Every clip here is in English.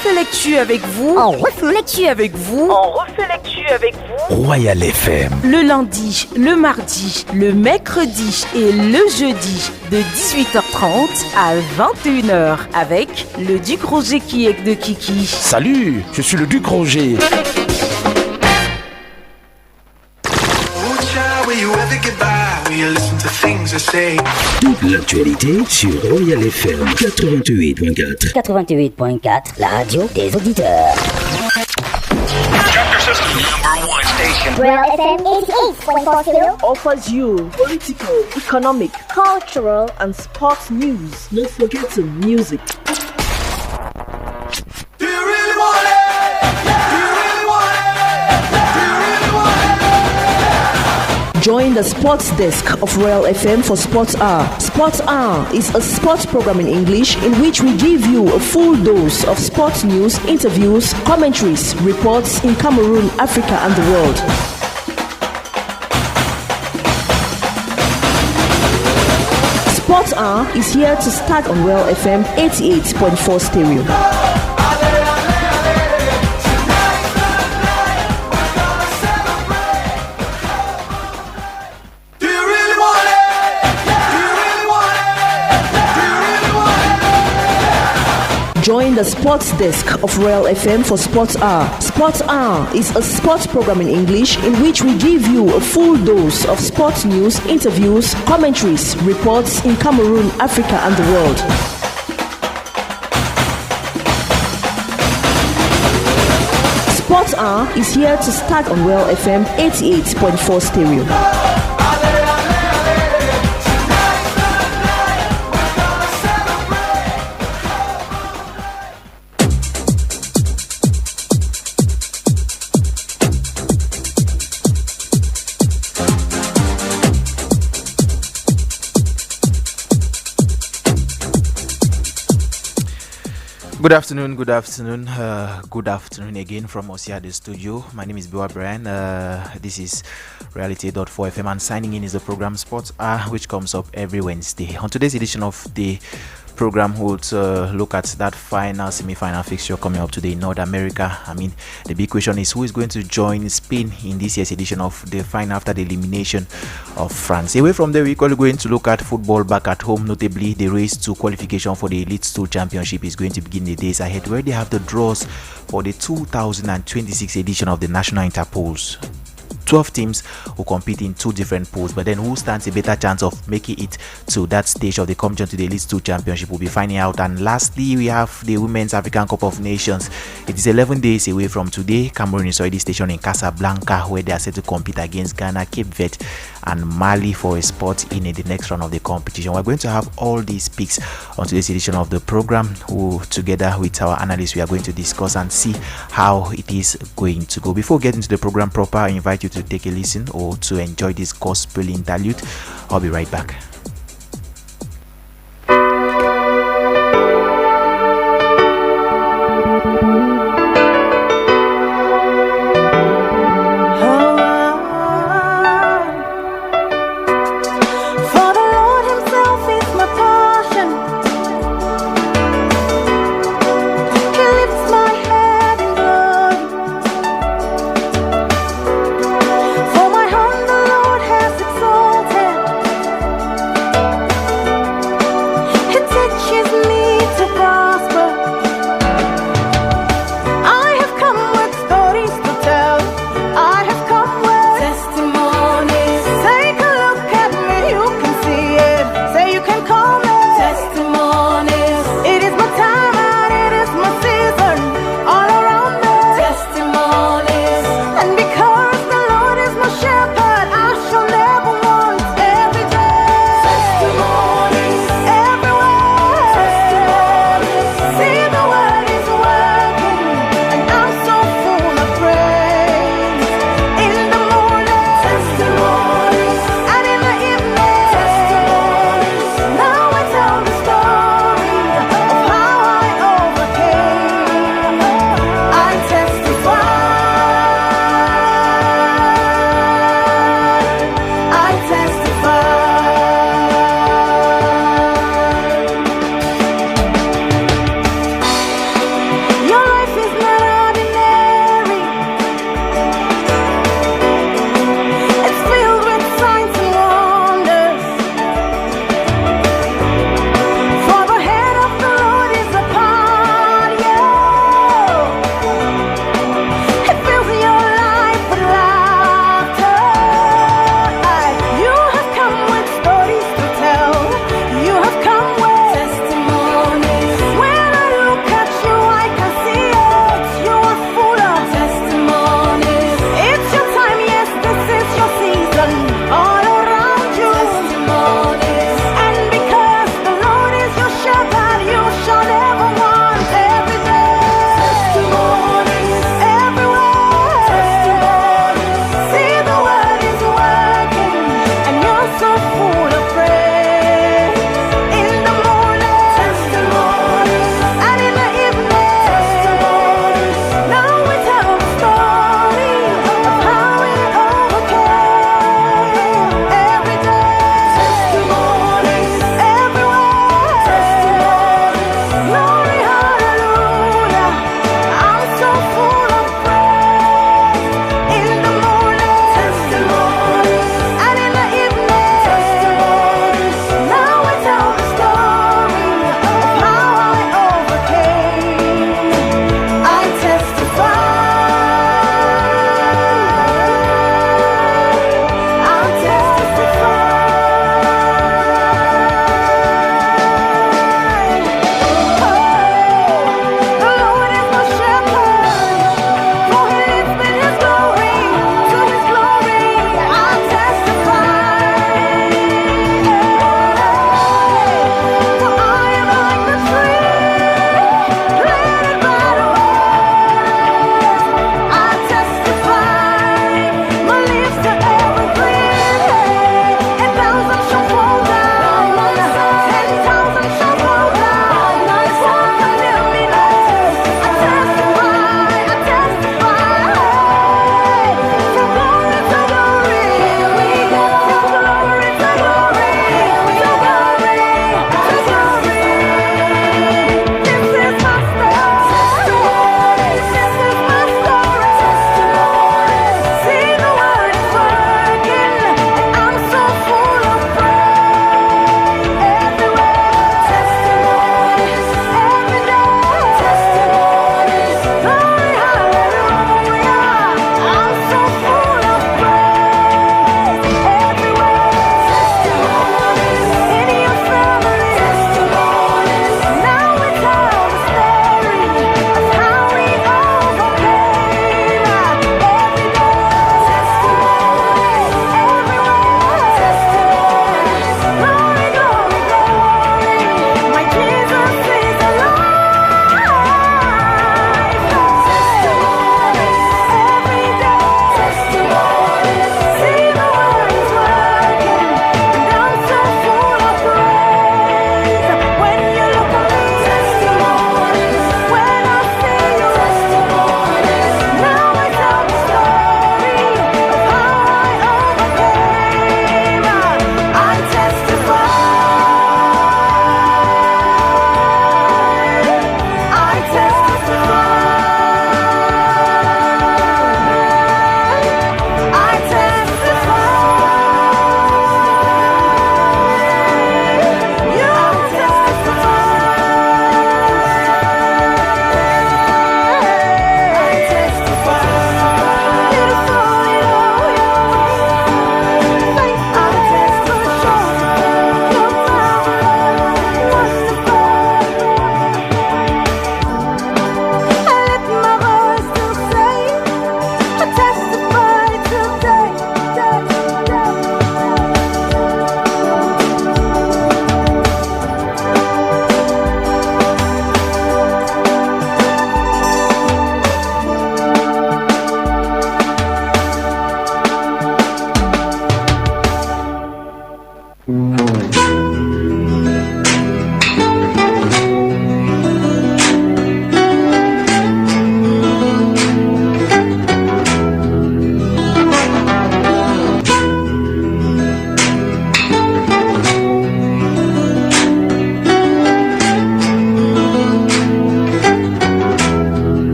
refait l'actu avec vous. On refait l'actu avec vous. On refait l'actu avec vous. Royal FM. Le lundi, le mardi, le mercredi et le jeudi de 18h30 à 21h avec le Duc Roger qui est de Kiki. Salut, je suis le Duc Roger. Toute l'actualité sur Royal FM 88.4. 88.4, la radio des auditeurs. Royal FM 88.4 offers you political, economic, cultural and sports news. Don't forget the music. Do you really want it? Join the sports desk of Royal FM for Sports Hour. Sports Hour is a sports program in English in which we give you a full dose of sports news, interviews, commentaries, reports in Cameroon, Africa, and the world. Sports Hour is here to start on Royal FM 88.4 stereo. Join the sports desk of Royal FM for Sports Hour. Sports Hour is a sports program in English in which we give you a full dose of sports news, interviews, commentaries, reports in Cameroon, Africa, and the world. Sports Hour is here to start on Royal FM 88.4 stereo. Good afternoon again from us here at the studio. My name is Biwa Brian. This is Reality.4 FM, and signing in is the program Sports which comes up every Wednesday. On today's edition of the program, we'll look at that final semi-final fixture coming up today in North America. I mean, the big question is who is going to join Spain in this year's edition of the final after the elimination of France. Away from there, we're equally going to look at football back at home, notably the race to qualification for the Elite Stool Championship is going to begin the days ahead, where they have the draws for the 2026 edition of the National Interpols. 12 teams who compete in two different pools, but then who stands a better chance of making it to that stage of the competition to the Elite Stool Championship, we'll be finding out. And lastly, we have the Women's African Cup of Nations. It is 11 days away from today. Cameroon is already stationed in Casablanca, where they are set to compete against Ghana, Cape Verde, and Mali for a spot in the next round of the competition. We're going to have all these picks on today's edition of the program, who together with our analysts we are going to discuss and see how it is going to go. Before getting to the program proper, I invite you to take a listen or to enjoy this gospel interlude. I'll be right back. For my hand the Lord has exalted.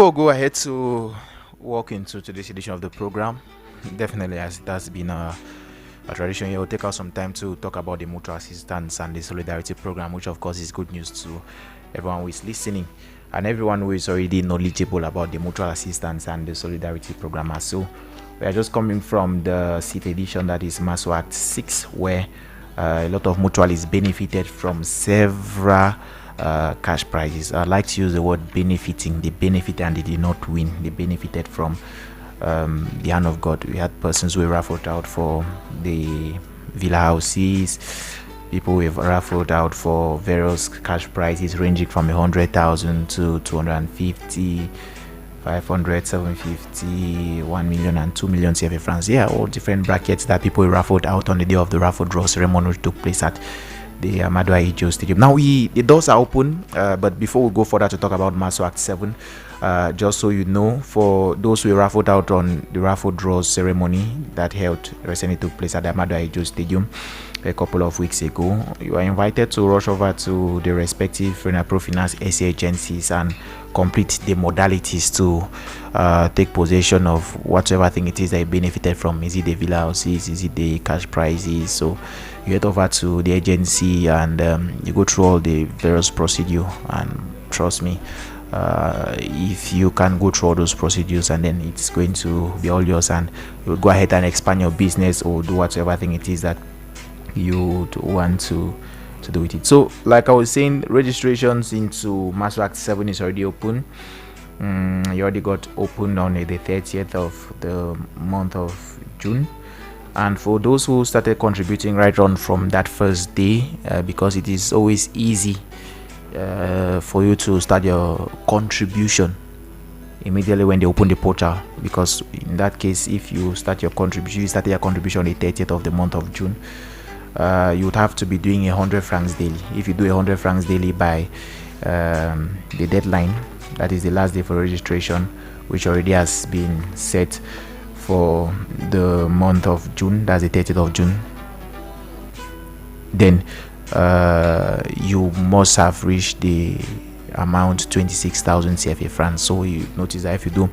before we go ahead to walk into today's edition of the program, definitely as it has been a tradition here, we'll take out some time to talk about the mutual assistance and the solidarity program, which of course is good news to everyone who is listening and everyone who is already knowledgeable about the mutual assistance and the solidarity program. So we are just coming from the 6th edition, that is MASO Act 6, where a lot of mutualists benefited from several cash prizes. I like to use the word benefiting. They benefited and they did not win. They benefited from the hand of God. We had persons who were raffled out for the villa houses, people who were raffled out for various cash prizes ranging from 100,000 to 250, 500, 750, 1 million and 2 million CFA francs. Yeah, all different brackets that people were raffled out on the day of the raffle draw ceremony, which took place at the Ahmadu Ahidjo Stadium. Now the doors are open, but before we go further to talk about MASO Act 7, just so you know, for those who were raffled out on the raffle draw ceremony that recently took place at the Ahmadu Ahidjo Stadium a couple of weeks ago, you are invited to rush over to the respective FENAPRO Finance SA agencies and complete the modalities to take possession of whatever thing it is that you benefited from. Is it the villa houses? Is it the cash prizes? So you head over to the agency and you go through all the various procedure, and trust me, if you can go through all those procedures, and then it's going to be all yours, and you'll go ahead and expand your business or do whatever thing it is that you want to do with it. So like I was saying, registrations into MASO Act 7 is already open. You already got opened on the 30th of the month of June, and for those who started contributing right on from that first day, because it is always easy for you to start your contribution immediately when they open the portal, because in that case, if you started your contribution on the 30th of the month of June, you would have to be doing 100 francs daily. If you do 100 francs daily by the deadline, that is the last day for registration, which already has been set for the month of June, that's the 30th of June, then you must have reached the amount 26,000 CFA francs. So you notice that if you do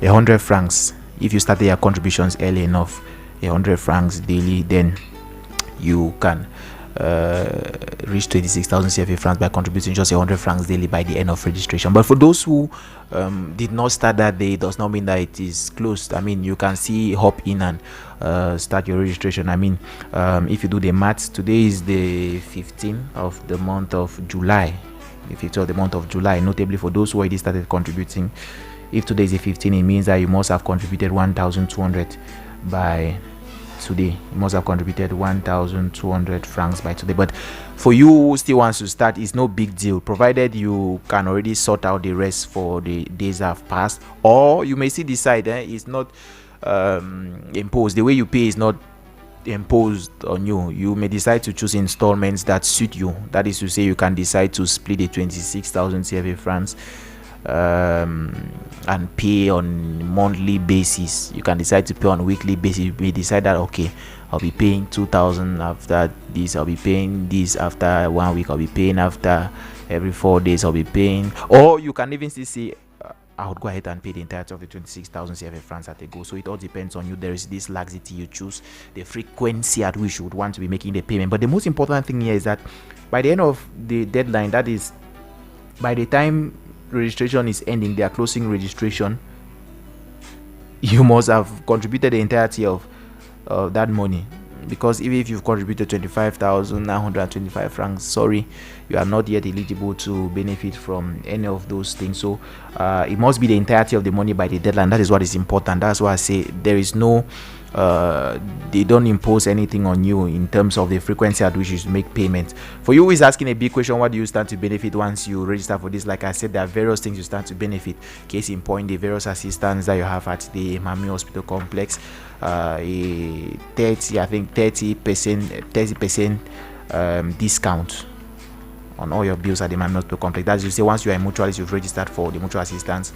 100 francs, if you started your contributions early enough, 100 francs daily, then you can reach 26,000 CFA francs by contributing just 100 francs daily by the end of registration. But for those who did not start that day, it does not mean that it is closed. I mean, you can see hop in and start your registration. I mean, if you do the maths, today is the 15th of the month of July. The 15th of the month of July. Notably, for those who already started contributing, if today is the 15th, it means that you must have contributed 1,200 by today. You must have contributed 1,200 francs by today. But for you who still wants to start, it's no big deal, provided you can already sort out the rest for the days that have passed, or you may still decide it's not imposed. The way you pay is not imposed on you. You may decide to choose installments that suit you. That is to say, you can decide to split the 26,000 CFA francs and pay on monthly basis. You can decide to pay on weekly basis. You may decide that, okay, I'll be paying 2,000 after this, I'll be paying this after 1 week, I'll be paying after every 4 days, I'll be paying. Or you can even still say, I would go ahead and pay the entirety of the 26,000 CFA francs at a go. So it all depends on you. There is this laxity you choose, the frequency at which you would want to be making the payment. But the most important thing here is that by the end of the deadline, that is by the time registration is ending, they are closing registration, you must have contributed the entirety of that money. Because even if you've contributed 25,925 francs, sorry, you are not yet eligible to benefit from any of those things. So it must be the entirety of the money by the deadline. That is what is important. That's why I say there is no they don't impose anything on you in terms of the frequency at which you should make payments. For you who is asking a big question, what do you stand to benefit once you register for this? Like I said, there are various things you stand to benefit. Case in point, the various assistance that you have at the Mami Hospital Complex, a 30% discount on all your bills at the Mami Hospital Complex. That's to say, once you are a mutualist, you've registered for the mutual assistance,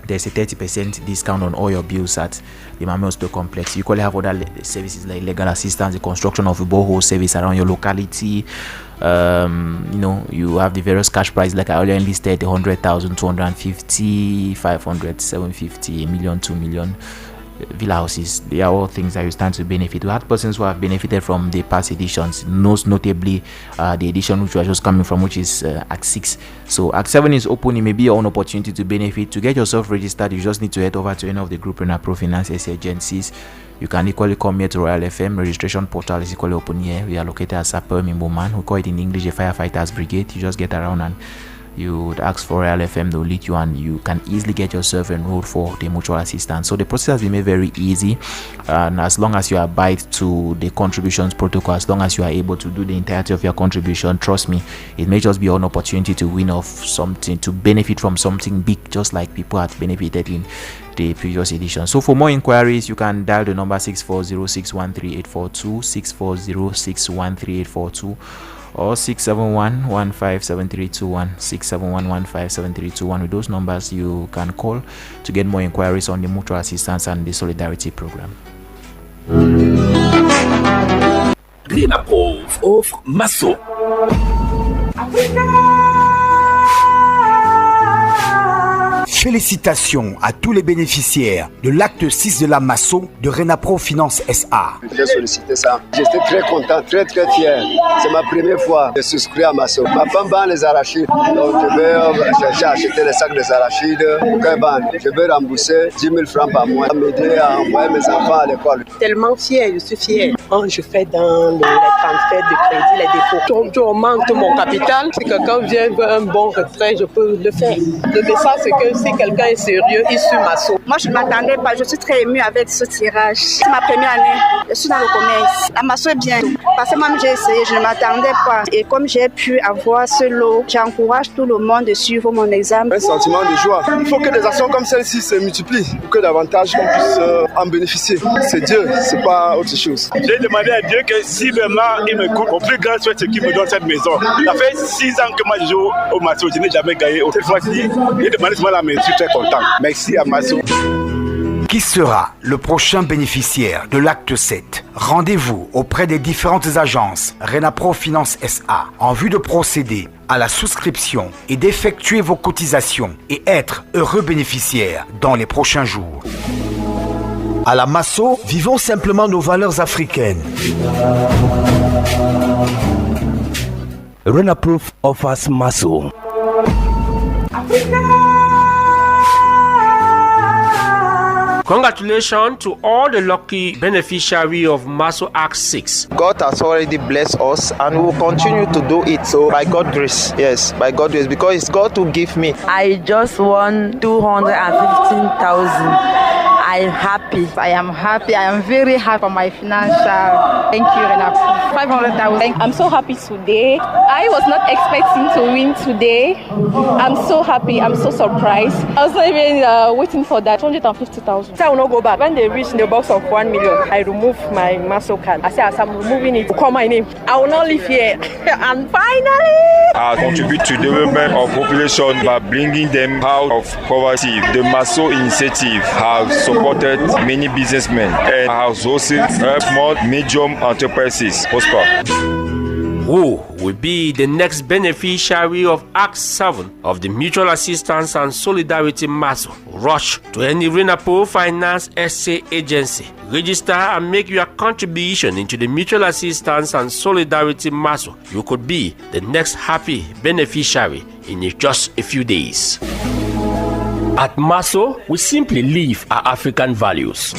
there's a 30% discount on all your bills at the Mame Store complex. You equally have other services like legal assistance, the construction of a borehole service around your locality. You have the various cash prices like I already listed, 100,000, 250, 500, 750, a million, 2 million. Villa houses, they are all things that you stand to benefit. We had persons who have benefited from the past editions, most notably the edition which we are just coming from, which is Act 6. So Act 7 is open. It may be your own opportunity to benefit. To get yourself registered, you just need to head over to any of the group RENAPRO finance agencies. You can equally come here to Royal FM. Registration portal is equally open here. We are located at Sapem in Bowman. We call it in English a Firefighters Brigade. You just get around and you would ask for Royal FM, they'll lead you and you can easily get yourself enrolled for the mutual assistance. So the process has been made very easy, and as long as you abide to the contributions protocol, as long as you are able to do the entirety of your contribution, trust me, it may just be an opportunity to win off something, to benefit from something big, just like people had benefited in the previous edition. So for more inquiries, you can dial the number 640-613-842, 640-613-842, or 671-157321, 671-157321. With those numbers, you can call to get more inquiries on the mutual assistance and the solidarity program. RENAPRO offre Masso. Félicitations à tous les bénéficiaires de l'acte 6 de la Masso de RENAPRO Finance SA. J'ai sollicité ça. J'étais très content, très fier. C'est ma première fois de souscrire à Masso. Ma femme vend les arachides. Donc je vais chercher à acheter les sacs des arachides. Je vais rembourser 10 000 francs par mois. M'aider à envoyer mes enfants à l'école. Tellement fier, je suis fier. Quand je fais dans les transferts de crédit, les dépôts, je augmente mon capital. Si quelqu'un vient veut un bon retrait, je peux le faire. Le message, c'est que si quelqu'un est sérieux, il suit Masso. Moi, je ne m'attendais pas. Je suis très émue avec ce tirage. C'est ma première année. Je suis dans le commerce. La Masso est bien. Parce que même j'ai essayé, je ne m'attendais pas. Et comme j'ai pu avoir ce lot, j'encourage tout le monde de suivre mon examen. Un sentiment de joie. Il faut que des actions comme celle-ci se multiplient pour que davantage qu'on puisse en bénéficier. C'est Dieu, c'est pas autre chose. J'ai demandé à Dieu que si vraiment il me coupe, au plus grand souhait, c'est qu'il me donne cette maison. Ça fait 6 ans que moi je joue au Masso, je n'ai jamais gagné. Cette fois-ci, j'ai demandé seulement la maison. Je suis très content. Merci à Masso. Qui sera le prochain bénéficiaire de l'acte 7? Rendez-vous auprès des différentes agences RENAPRO Finance SA en vue de procéder à la souscription et d'effectuer vos cotisations et être heureux bénéficiaire dans les prochains jours. À la Masso, vivons simplement nos valeurs africaines. RENAPRO offers Masso. Congratulations to all the lucky beneficiaries of Masso Act 6. God has already blessed us and will continue to do it. So by God's grace, yes, by God's grace, because it's God who give me. I just won 215,000. I'm happy. I am happy. I am very happy for my financial. Thank you, RENAPRO. 500,000. I'm so happy today. I was not expecting to win today. I'm so happy. I'm so surprised. I was not even waiting for that. 250,000. So I will not go back. When they reach the box of 1 million, I remove my Masso card. I say, as I'm removing it, call my name. I will not live here. And finally, I contribute to the development of population by bringing them out of poverty. The Masso initiative has supported many businessmen and has also helped small, medium enterprises prosper. Who will be the next beneficiary of Act 7 of the Mutual Assistance and Solidarity Masso? Rush to any RENAPRO Finance SA agency. Register and make your contribution into the Mutual Assistance and Solidarity Masso. You could be the next happy beneficiary in just a few days. At Masso, we simply live our African values.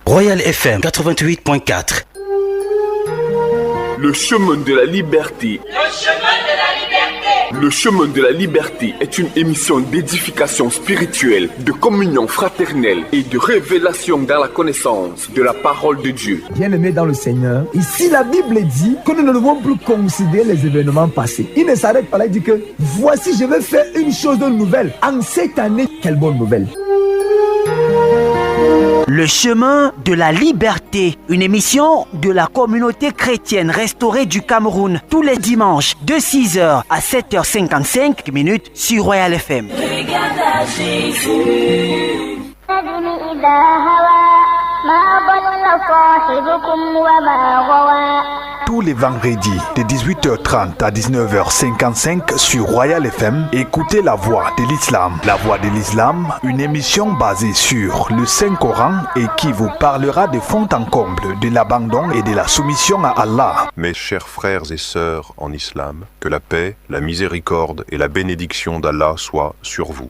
Royal FM 88.4. Le chemin de la liberté. Le chemin de la liberté est une émission d'édification spirituelle, de communion fraternelle et de révélation dans la connaissance de la parole de Dieu. Bien-aimés dans le Seigneur, ici la Bible dit que nous ne devons plus considérer les événements passés. Il ne s'arrête pas là, il dit que voici je vais faire une chose de nouvelle. En cette année, quelle bonne nouvelle. Le chemin de la liberté, une émission de la communauté chrétienne restaurée du Cameroun tous les dimanches de 6h à 7h55 minutes sur Royal FM. Regarde à Jésus. Tous les vendredis de 18h30 à 19h55 sur Royal FM, écoutez La Voix de l'Islam. La Voix de l'Islam, une émission basée sur le Saint-Coran et qui vous parlera de fond en comble de l'abandon et de la soumission à Allah. Mes chers frères et sœurs en islam, que la paix, la miséricorde et la bénédiction d'Allah soient sur vous.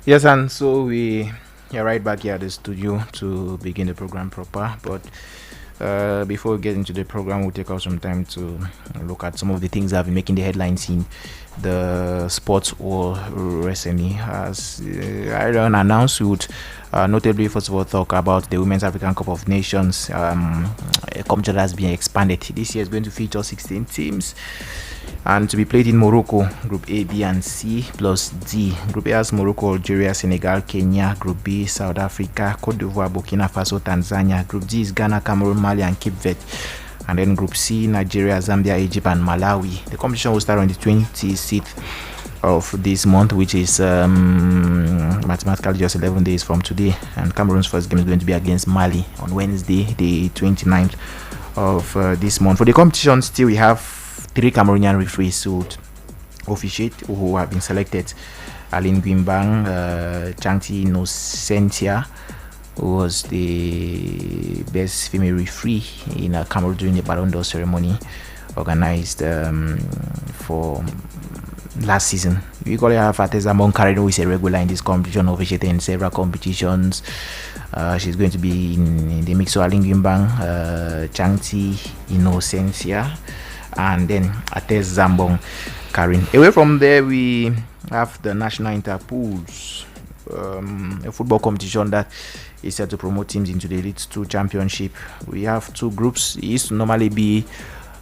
Yes, and so we are right back here at the studio to begin the program proper. But before we get into the program, we'll take out some time to look at some of the things that have been making the headlines in the sports world recently. As Iron announced, we would notably first of all talk about the Women's African Cup of Nations. A competition has been expanded. This year is going to feature 16 teams and to be played in Morocco, Group A, B and C plus D. Group A has Morocco, Algeria, Senegal, Kenya. Group B, South Africa, Cote d'Ivoire, Burkina Faso, Tanzania. Group D is Ghana, Cameroon, Mali and Cape Verde. And then Group C, Nigeria, Zambia, Egypt and Malawi. The competition will start on the 26th of this month, which is mathematically just 11 days from today. And Cameroon's first game is going to be against Mali on Wednesday, the 29th of this month. For the competition, still we have 3 Cameroonian referees who officiate, who have been selected. Aline Guimbang, Changti Innocentia, who was the best female referee in Cameroon during the Ballon d'Or ceremony organized for last season. We call her Fateza Monkarino, who is a regular in this competition, officiating in several competitions. She's going to be in the mix of Aline Guimbang, Changti Innocentia, and then Ates Zambong Karin. Away from there, we have the National Interpools, a football competition that is set to promote teams into the Elite 2 Championship. We have 2 groups. It used to normally be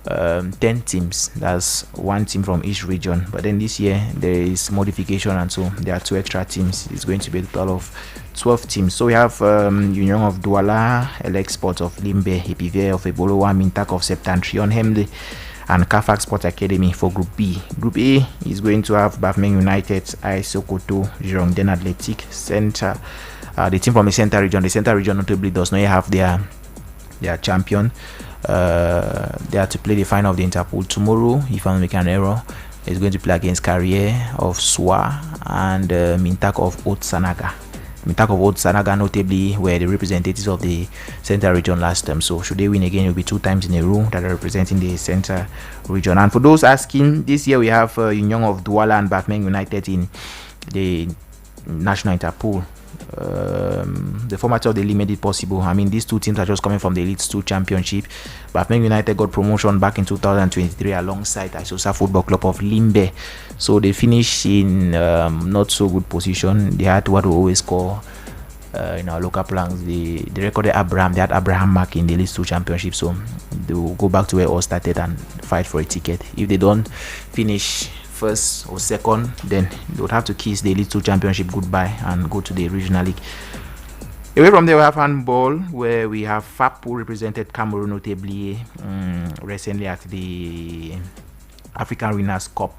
10 teams. That's 1 team from each region. But then this year, there is modification, and so there are 2 extra teams. It's going to be a total of 12 teams. So we have Union of Douala, Elec Sports of Limbe, Epivier of Ebolowa, Mintak of Septentrion, Hemde, and Kafak Sports Academy for Group B. Group A is going to have Bafmeng United, AS Sokoto, Girondin Athletic, Center. The team from the Center region. The Center region notably does not have their champion. They are to play the final of the Interpool tomorrow. If I'm making an error, it's going to play against Carrier of Swa and Mintak of Otsanaga. Mintak of Otsanaga notably were the representatives of the Center region last time. So should they win again, it will be 2 times in a row that are representing the Center region. And for those asking, this year we have Union of Douala and Bafmeng United in the National Interpool. The format of the league made it possible. I mean, these 2 teams are just coming from the Elite 2 Championship. Bafmeng United got promotion back in 2023 alongside Isosa Football Club of Limbe. So they finished in not so good position. They had what we always call in our local plans the recorded Abraham. They had Abraham Mark in the Elite 2 Championship. So they will go back to where it all started and fight for a ticket. If they don't finish first or second, then they would have to kiss the Elite 2 Championship goodbye and go to the Regional League. Away from there, we have handball, where we have FAP, who represented Cameroon notably recently at the African Winners' Cup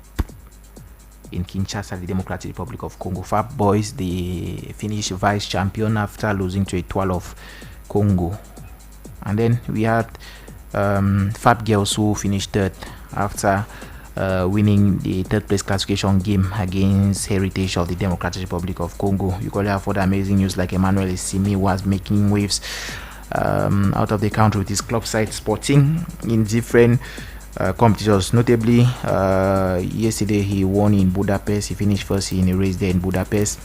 in Kinshasa, the Democratic Republic of Congo. FAP boys, they finished vice champion after losing to Etoile of Congo. And then we had FAP girls, who finished third after winning the 3rd place classification game against Heritage of the Democratic Republic of Congo. You could have other amazing news like Emmanuel Esimi was making waves out of the country with his club side Sporting in different competitors. Notably, yesterday he won in Budapest. He finished first in a race there in Budapest,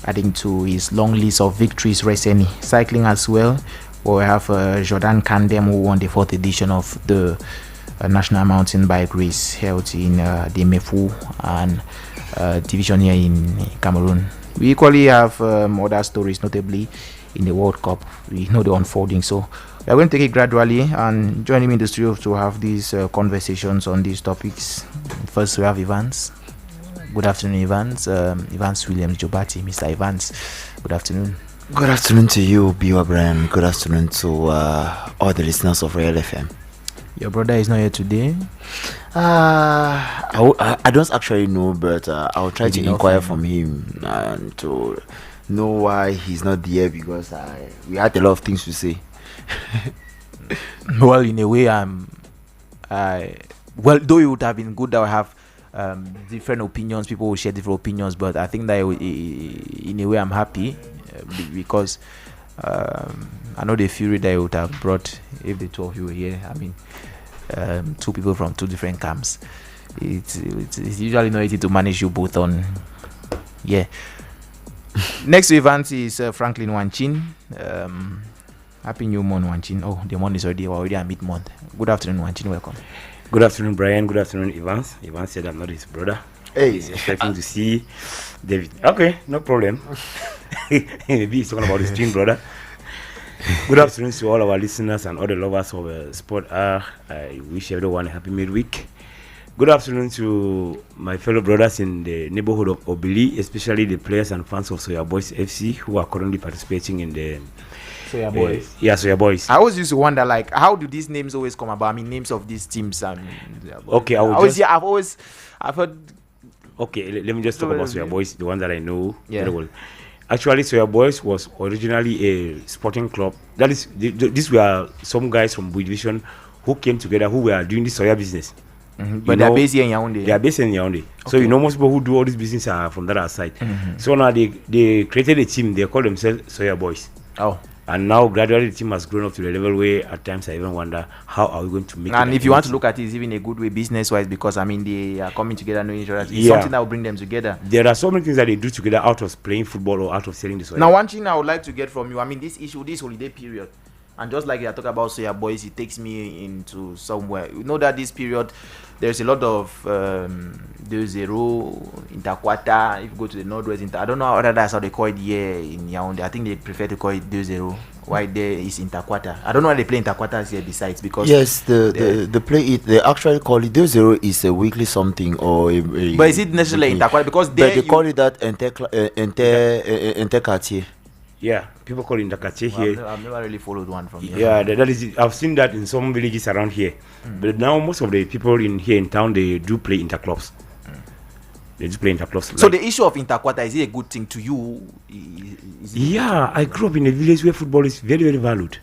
adding to his long list of victories recently. Cycling as well, where we have Jordan Kandem, who won the 4th edition of the National Mountain Bike Race held in the Mefu and division here in Cameroon. We equally have other stories, notably in the World Cup. We know the unfolding, so we are going to take it gradually and joining me in the studio to have these conversations on these topics. First, we have Evans. Good afternoon, Evans. Evans Williams Jobati. Mr. Evans, good afternoon. Good afternoon to you, Biwa Brian. Good afternoon to all the listeners of Real FM. Your brother is not here today? I don't actually know, but I'll try to inquire from him and to know why he's not here, because we had a lot of things to say. Well, in a way, well, though it would have been good that we have different opinions, people will share different opinions, but I think that in a way I'm happy because I know the fury that it would have brought if the two of you were here. I mean, two people from two different camps. It's usually not easy to manage you both on. Yeah. Next to Evans is Franklin Wanchin. Happy New Month, Wanchin. Oh, the month is already a mid-month. Good afternoon, Wanchin. Welcome. Good afternoon, Brian. Good afternoon, Evans. Evans said I'm not his brother. Hey. He's expecting to see David. Okay, no problem. Maybe he's talking about his twin brother. Good afternoon to all our listeners and all the lovers of Sport R. I wish everyone a happy midweek. Good afternoon to my fellow brothers in the neighborhood of Obili, especially the players and fans of Soya Boys FC who are currently participating in the Soya Boys. Yeah, Soya Boys. I always used to wonder, like, how do these names always come about? I mean, names of these teams. Okay, I've heard. Okay, let me just talk about Soya Boys, the one that I know very well. Actually, Soya Boys was originally a sporting club. That is, these were some guys from Boy Division who came together who were doing this soya business. Mm-hmm. But they're based here in Yaoundé. They are based in Yaoundé. Okay. So most people who do all this business are from that side. Mm-hmm. So now they created a team. They call themselves Soya Boys. Oh. And now gradually the team has grown up to the level where at times I even wonder how are we going to make it. And if you want to look at it, it's even a good way business-wise, because I mean they are coming together, knowing each other. It's something that will bring them together. There are so many things that they do together out of playing football or out of selling the soya. Now, one thing I would like to get from you, I mean, this holiday period, and just like you are talking about Soya Boys, it takes me into somewhere. You know that this period, there's a lot of 2-0, Interquarter. If you go to the Northwest, I don't know whether that's how they call it here in Yaoundé. I think they prefer to call it 2-0. Why there is Interquarter? I don't know why they play Interquarter here besides, because yes, they play it. They actually call it 2-0 is a weekly something or a but is it necessarily Interquarter? Because they call it that Interquartier. Yeah, people call it Interquartier here. I've never really followed one from here. Yeah, that is it. I've seen that in some villages around here. But now most of the people here in town, they do play interclubs. They do play interclubs. So the issue of Interquarter, is it a good thing to you? Yeah, I grew up in a village where football is very, very valued.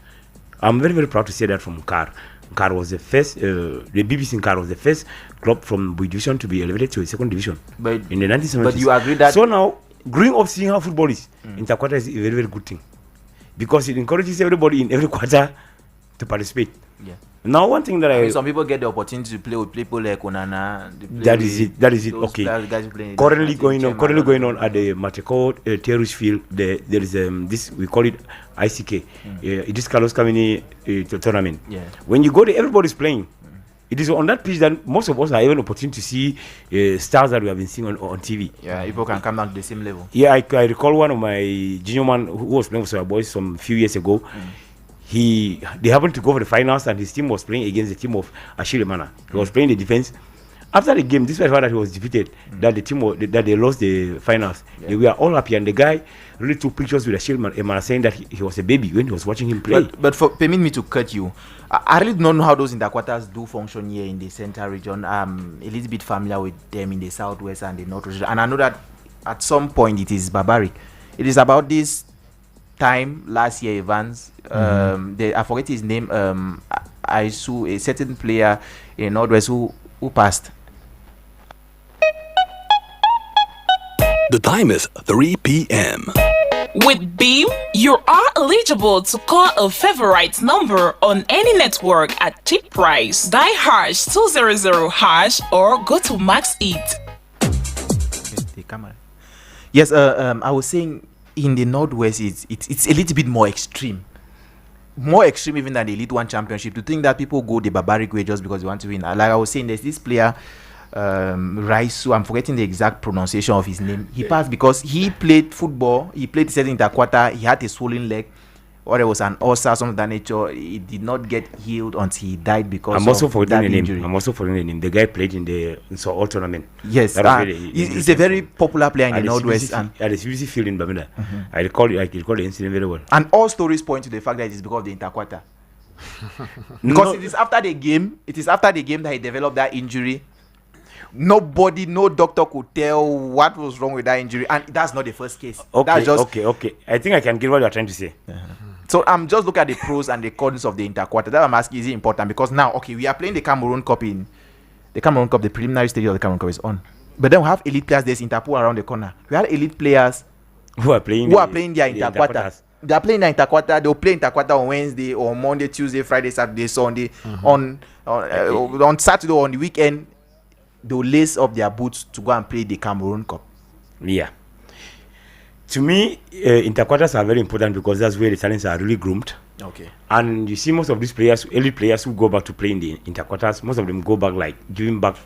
I'm very, very proud to say that from Car. Car was the first, the BBC in Car was the first club from Boy Division to be elevated to a second division. But in the 1970s. But you agree that... So now, growing up seeing how football is, Interquarter is a very, very good thing. Because it encourages everybody in every quarter to participate. Yeah. Now, one thing that I mean, some people get the opportunity to play with people like Onana. That is it. Okay. Currently going on at the Mateko Terrorist Field. There is this, we call it ICK. It is Carlos Kamini tournament. Yeah. When you go there, everybody's playing. It is on that pitch that most of us are even opportunity to see stars that we have been seeing on TV. Yeah, people can come down to the same level. Yeah, I recall one of my junior man who was playing for Soya Boys some few years ago. They happened to go for the finals, and his team was playing against the team of Ashile Mana. He was playing the defense. After the game, despite the fact that he was defeated, that the team that they lost the finals, they were all happy, and the guy really took pictures with Ashile Mana, saying that he was a baby when he was watching him play. But permit me to cut you. I really don't know how those interquarters do function here in the central region. I'm a little bit familiar with them in the southwest and the northwest, and I know that at some point it is barbaric. It is about this time last year, Evans. I forget his name. Aisu, a certain player in Northwest who passed. The time is 3 p.m. With Beam, you are eligible to call a favorite number on any network at cheap price. Dial #200# or go to Max It. Yes, I was saying in the Northwest, it's a little bit more extreme. More extreme even than the Elite One Championship. To think that people go the barbaric way just because they want to win. Like I was saying, there's this player, Raisu, I'm forgetting the exact pronunciation of his name. He passed because he played football. He played the second interquarter. He had a swollen leg, or there was an ulcer, something of that nature. It did not get healed until he died because I'm also forgetting the injury. name. I'm also forgetting the name. The guy played in the all tournament. Yes, he's a very popular player in the Northwest. At the CBC field in Bamenda. I recall the incident very well. And all stories point to the fact that it is because of the interquarter. Because it is after the game. It is after the game that he developed that injury. Nobody, no doctor could tell what was wrong with that injury, and that's not the first case. Okay. I think I can get what you're trying to say. So I'm just looking at the pros and the cons of the interquarter. That I'm asking is it important because now, okay, we are playing the Cameroon Cup in the Cameroon Cup. The preliminary stage of the Cameroon Cup is on, but then we have elite players. There's Interpol around the corner. We have elite players who are playing their interquarter. They are playing the interquarter. They'll play interquarter on Wednesday or Monday, Tuesday, Friday, Saturday, Sunday. On Saturday or on the weekend, they'll lace up their boots to go and play the Cameroon Cup. Yeah. To me, interquarters are very important because that's where the talents are really groomed. Okay. And you see most of these players, elite players who go back to play in the interquarters, most of them go back like giving back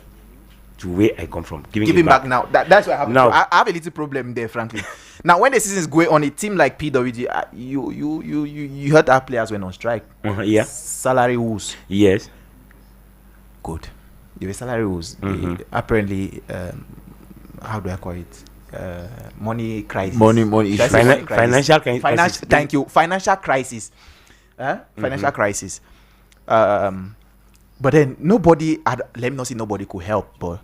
to where I come from. Giving back now. That's what I have. Now, I have a little problem there, frankly. Now, when the season is going on, a team like PWG, you heard our players went on strike. Yeah. Salary woes. Yes. Good. They were salary woes. Apparently, how do I call it? Money crisis. Money. Financial crisis. Thank you. Financial crisis. Financial crisis. But then nobody, let me not say nobody could help, but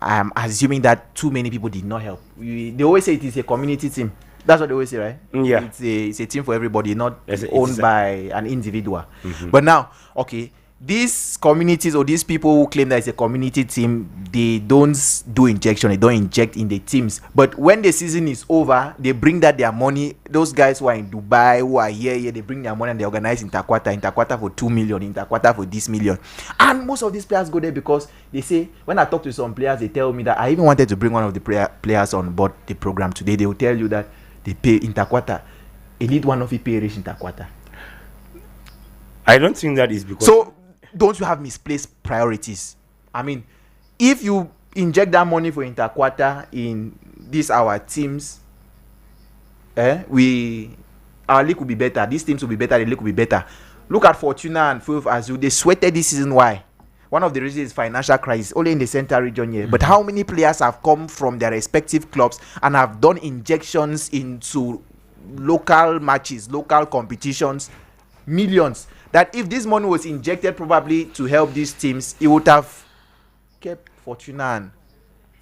I'm assuming that too many people did not help. They always say it is a community team. That's what they always say, right? Yeah. It's a team for everybody, not owned by an individual. But now, okay, these communities or these people who claim that it's a community team, they don't do injection, they don't inject in the teams. But when the season is over, they bring that their money. Those guys who are in Dubai, who are here, they bring their money and they organize interquarter for 2 million, interquarter for this million. And most of these players go there because they say, when I talk to some players, they tell me that I even wanted to bring one of the players on board the program today. They will tell you that they pay interquarter. Elite one of you pay rich interquarter. I don't think that is because... So, don't you have misplaced priorities? I mean, if you inject that money for interquarter in these our teams, our league will be better. These teams will be better. The league will be better. Look at Fortuna and Full Azul. They sweated this season. Why? One of the reasons is financial crisis, only in the central region here. But how many players have come from their respective clubs and have done injections into local matches, local competitions? Millions. That if this money was injected probably to help these teams, it would have kept Fortuna and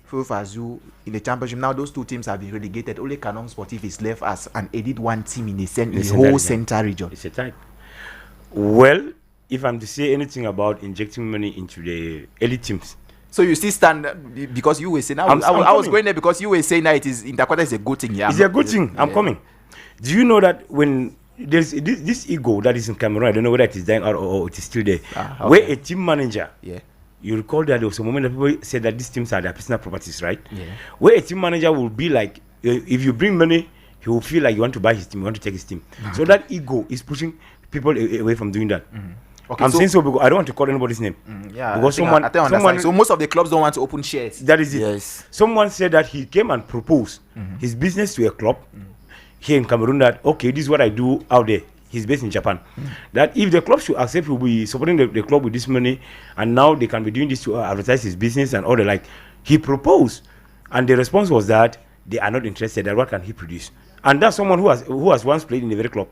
Full Azul in the championship. Now those two teams have been relegated. Only Canon Sportif is left as an Elite One team in the whole central region. It's a type. Well, if I'm to say anything about injecting money into the elite teams, so you still stand because you were saying I was going there because you were saying that it is interquarter is a good thing. Yeah, it's a good thing. I'm coming. Do you know that when there's this ego that is in Cameroon, I don't know whether it is dying out or it is still there, where a team manager, you recall that there was a moment that people said that these teams are their personal properties, right? Where a team manager will be like, if you bring money, he will feel like you want to buy his team, you want to take his team. So that ego is pushing people away from doing that. Okay, I'm saying so because I don't want to call anybody's name. Because someone, so most of the clubs don't want to open shares. That is it. Yes. Someone said that he came and proposed his business to a club here in Cameroon that, okay, this is what I do out there. He's based in Japan. That if the club should accept, he'll be supporting the club with this money, and now they can be doing this to advertise his business and all the like. He proposed, and the response was that they are not interested. That what can he produce? And that's someone who has once played in the very club.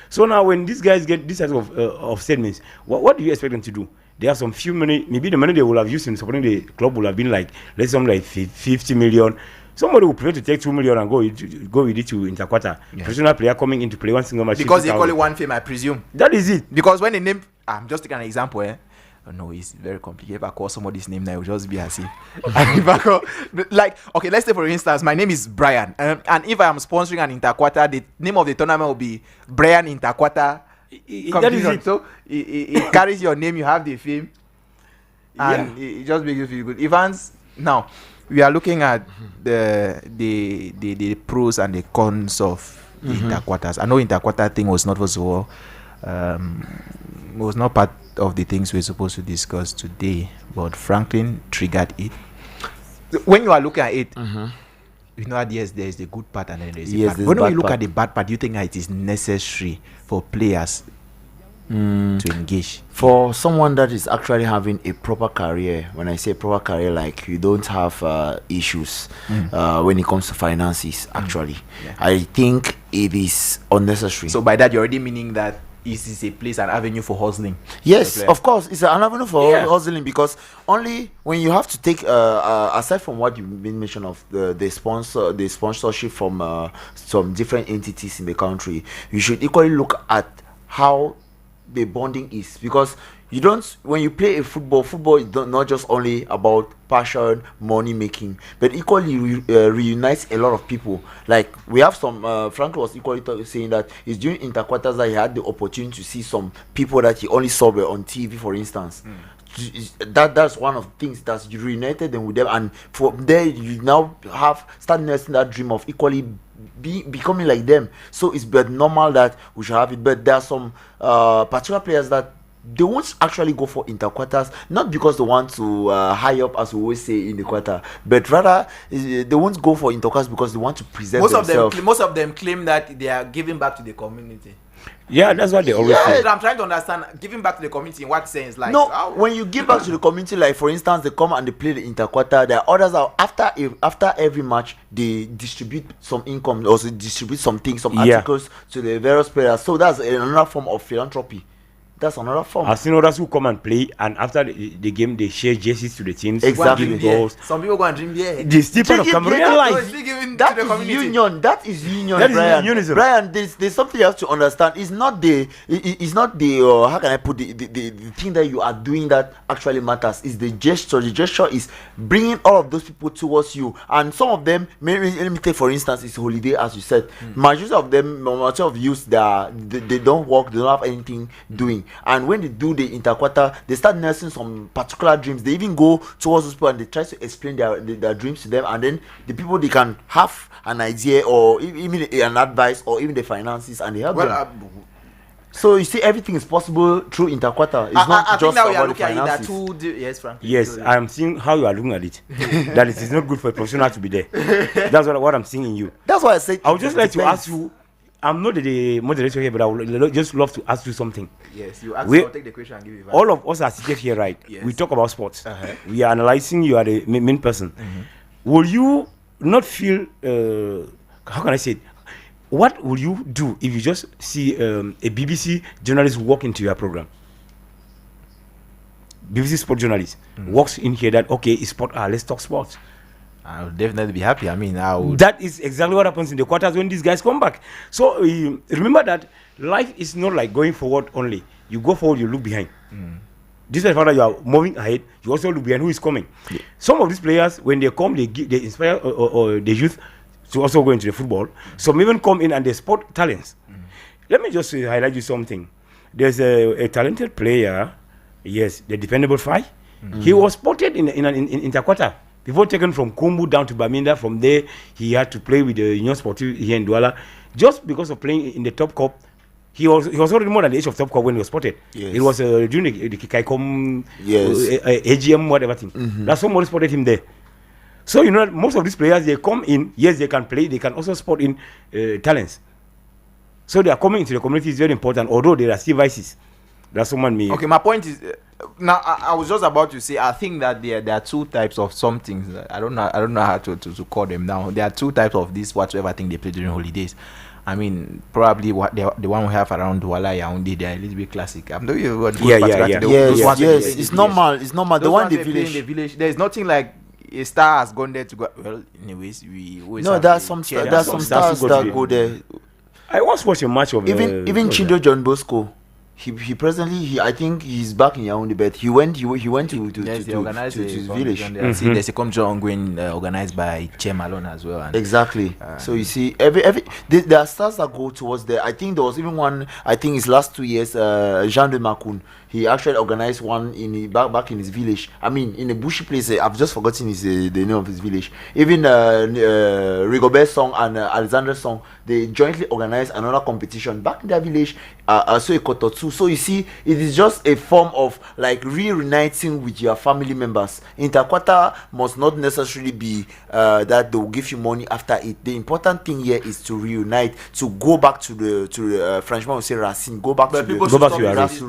So now when these guys get this type of statements, what do you expect them to do? They have some few money, maybe the money they will have used in supporting the club will have been like, let's say something like 50 million. Somebody will prefer to take 2 million and go with it to interquarter. Professional player coming in to play one single match. Because they call it one fame, I presume. That is it. Because when they name, I'm just taking an example, No, it's very complicated. If I call somebody's name now, it will just be as if. And if I call, like, okay, let's say for instance, my name is Brian, and if I am sponsoring an interquarter, the name of the tournament will be Brian Interquarter. That is it. So it carries your name, you have the fame, and it just makes you feel good. Evans, now we are looking at the pros and the cons of the interquarters. I know interquarter thing was not also was not part of the things we're supposed to discuss today, but Franklin triggered it. When you are looking at it, you know that yes, there is the good part and then there is the bad. When you look at the bad part, do you think that it is necessary for players to engage? For someone that is actually having a proper career, when I say proper career, like you don't have issues when it comes to finances, actually. I think it is unnecessary. So by that, you're already meaning that is this a place, an avenue for hustling? Yes, of course, it's an avenue for hustling, because only when you have to take aside from what you've been mentioned of the sponsorship from some different entities in the country, you should equally look at how the bonding is, because you don't, when you play a football is not just only about passion, money making, but equally reunites a lot of people. Like we have some Frank was equally saying that it's during interquarters that he had the opportunity to see some people that he only saw on TV, for instance. That's one of the things that's reunited them with them, and from there you now start nursing that dream of equally becoming like them. So it's but normal that we should have it, but there are some particular players that they won't actually go for interquarters, not because they want to high up, as we always say in the quarter, but rather they won't go for interquarters because they want to present themselves. Most of them claim that they are giving back to the community. Yeah, that's what they always say. I'm trying to understand giving back to the community in what sense? Like, when you give back to the community, like for instance, they come and they play the interquarter. There are others that after every match they distribute some income, or distribute some things, some articles to the various players. So that's another form of philanthropy. That's another form. I've seen others who come and play, and after the game, they share jerseys to the teams. Exactly. Goals. Some people go and dream beer. They still part of Cameroonian life. That is union. That is union. That Brian. Is unionism. Brian, there's something you have to understand. It's not the how can I put the thing that you are doing that actually matters. Is the gesture. The gesture is bringing all of those people towards you, and some of them. Let me take for instance, it's holiday, as you said. Majority of them, majority of youth, they don't work. They don't have anything doing. And when they do the interquarter, they start nursing some particular dreams. They even go towards those people and they try to explain their dreams to them, and then the people, they can have an idea or even an advice or even the finances, and they help them. So you see, everything is possible through interquarter. It's not just about the finances. Yes, Frank. Yes, I'm seeing how you are looking at it. That it is not good for a professional to be there. That's what I'm seeing in you. That's why I said. I would just like to ask you. I'm not the moderator here, but I would just love to ask you something. Yes, you ask me, I'll take the question and give you advice. All of us are seated here, right? Yes. We talk about sports. We are analyzing. You are the main person. Will you not feel? How can I say it? What will you do if you just see a BBC journalist walk into your program? BBC sport journalist walks in here. That it's sport. Let's talk sports. I would definitely be happy. I mean, that is exactly what happens in the quarters when these guys come back. So remember that life is not like going forward only. You go forward, you look behind. This is the fact that you are moving ahead. You also look behind who is coming. Some of these players, when they come, they inspire the youth to also go into the football. Some even come in and they spot talents. Let me just highlight you something. There's a talented player. Yes, the dependable Fai. He was spotted in interquarter. Before taken from Kumbu down to Baminda, from there he had to play with the Union Sportive here in Douala. Just because of playing in the Top Cup, he was already more than the age of Top Cup when he was spotted. Yes. It was during the Kaikom AGM, whatever thing. That's somebody spotted him there. So you know, most of these players, they come in, yes, they can play, they can also spot in talents. So they are coming into the community is very important, although there are still vices. That's someone me. Okay, my point is now I was just about to say I think that there are two types of some things. I don't know how to call them now. There are two types of this whatsoever thing they play during holidays. I mean, probably what the one we have around Douala, Yaoundé, they're a little bit classic. I'm not even what Yes, it's normal. It's normal. The one in the village. There's nothing like a star has gone there to go. Well, anyways, we always there's some stars that go there. I once watched a match of even Chindo John Bosco. He presently I think he's back in Yaoundé, but he went to his village. See, there's a competition ongoing organized by Che Malone as well. And Exactly. So you see, there are stars that go towards there. I think there was even one. I think his last 2 years, Jean de Macoun. He actually organized one back in his village. I mean, in a bushy place. I've just forgotten the name of his village. Even Rigobert Song and Alexander Song, they jointly organized another competition back in their village. So Ekototu. So you see, it is just a form of like reuniting with your family members. Interquarter must not necessarily be that they will give you money after it. The important thing here is to reunite, to go back to the Frenchman will say racine, go back to your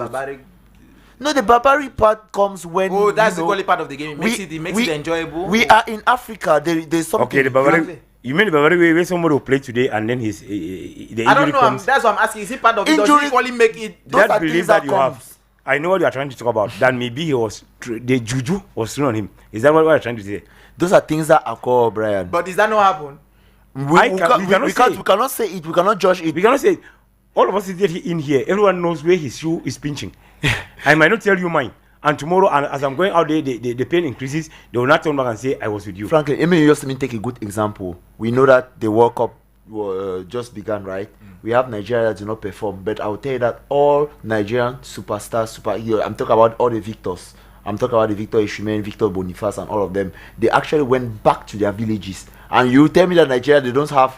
barbaric. No, the barbaric part comes when. Oh, that's the quality part of the game. It makes it enjoyable. We are in Africa. There's something. Okay, the barbaric. You mean the barbaric where somebody will play today and then the injury I don't know. comes? That's what I'm asking. Is it part of it? Does it equally make it? That belief that you have. I know what you are trying to talk about. That maybe the juju was thrown on him. Is that what you are trying to say? Those are things that occur, Brian. But does that not happen? We cannot say it. We cannot judge it. We cannot say it. All of us is in here. Everyone knows where his shoe is pinching. I might not tell you mine. And tomorrow, as I'm going out there, the pain increases. They will not turn back and say, I was with you. Frankly, let me just take a good example. We know that the World Cup just began, right? We have Nigeria that do not perform. But I will tell you that all Nigerian superstars, I'm talking about all the victors. I'm talking about the Victor Osimhen, Victor Boniface, and all of them. They actually went back to their villages. And you tell me that Nigeria, they don't have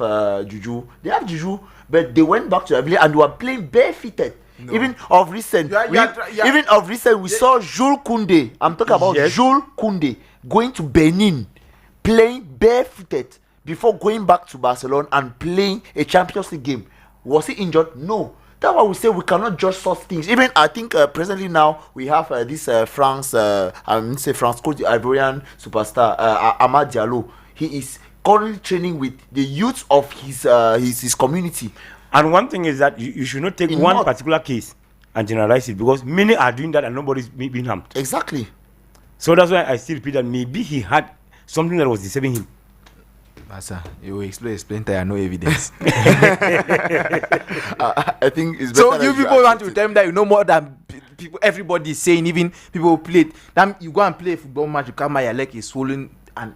juju. They have juju, but they went back to their village and they were playing barefooted. No. Even of recent, we saw Jules Koundé. I'm talking about Jules Koundé going to Benin, playing barefooted before going back to Barcelona and playing a Champions League game. Was he injured? No. That's why we say we cannot judge such things. Even I think presently now we have this France Cote Ivorian superstar Amad Diallo. He is currently training with the youth of his community. And one thing is that you should not take one particular case and generalize it, because many are doing that and nobody's being harmed. Exactly. So that's why I still repeat that maybe he had something that was disturbing him. Master, you will explain there are no evidence. I think it's better. So you people want to tell me that you know more than people. Everybody is saying, even people who played. Then you go and play a football match, you come out, your leg is swollen, and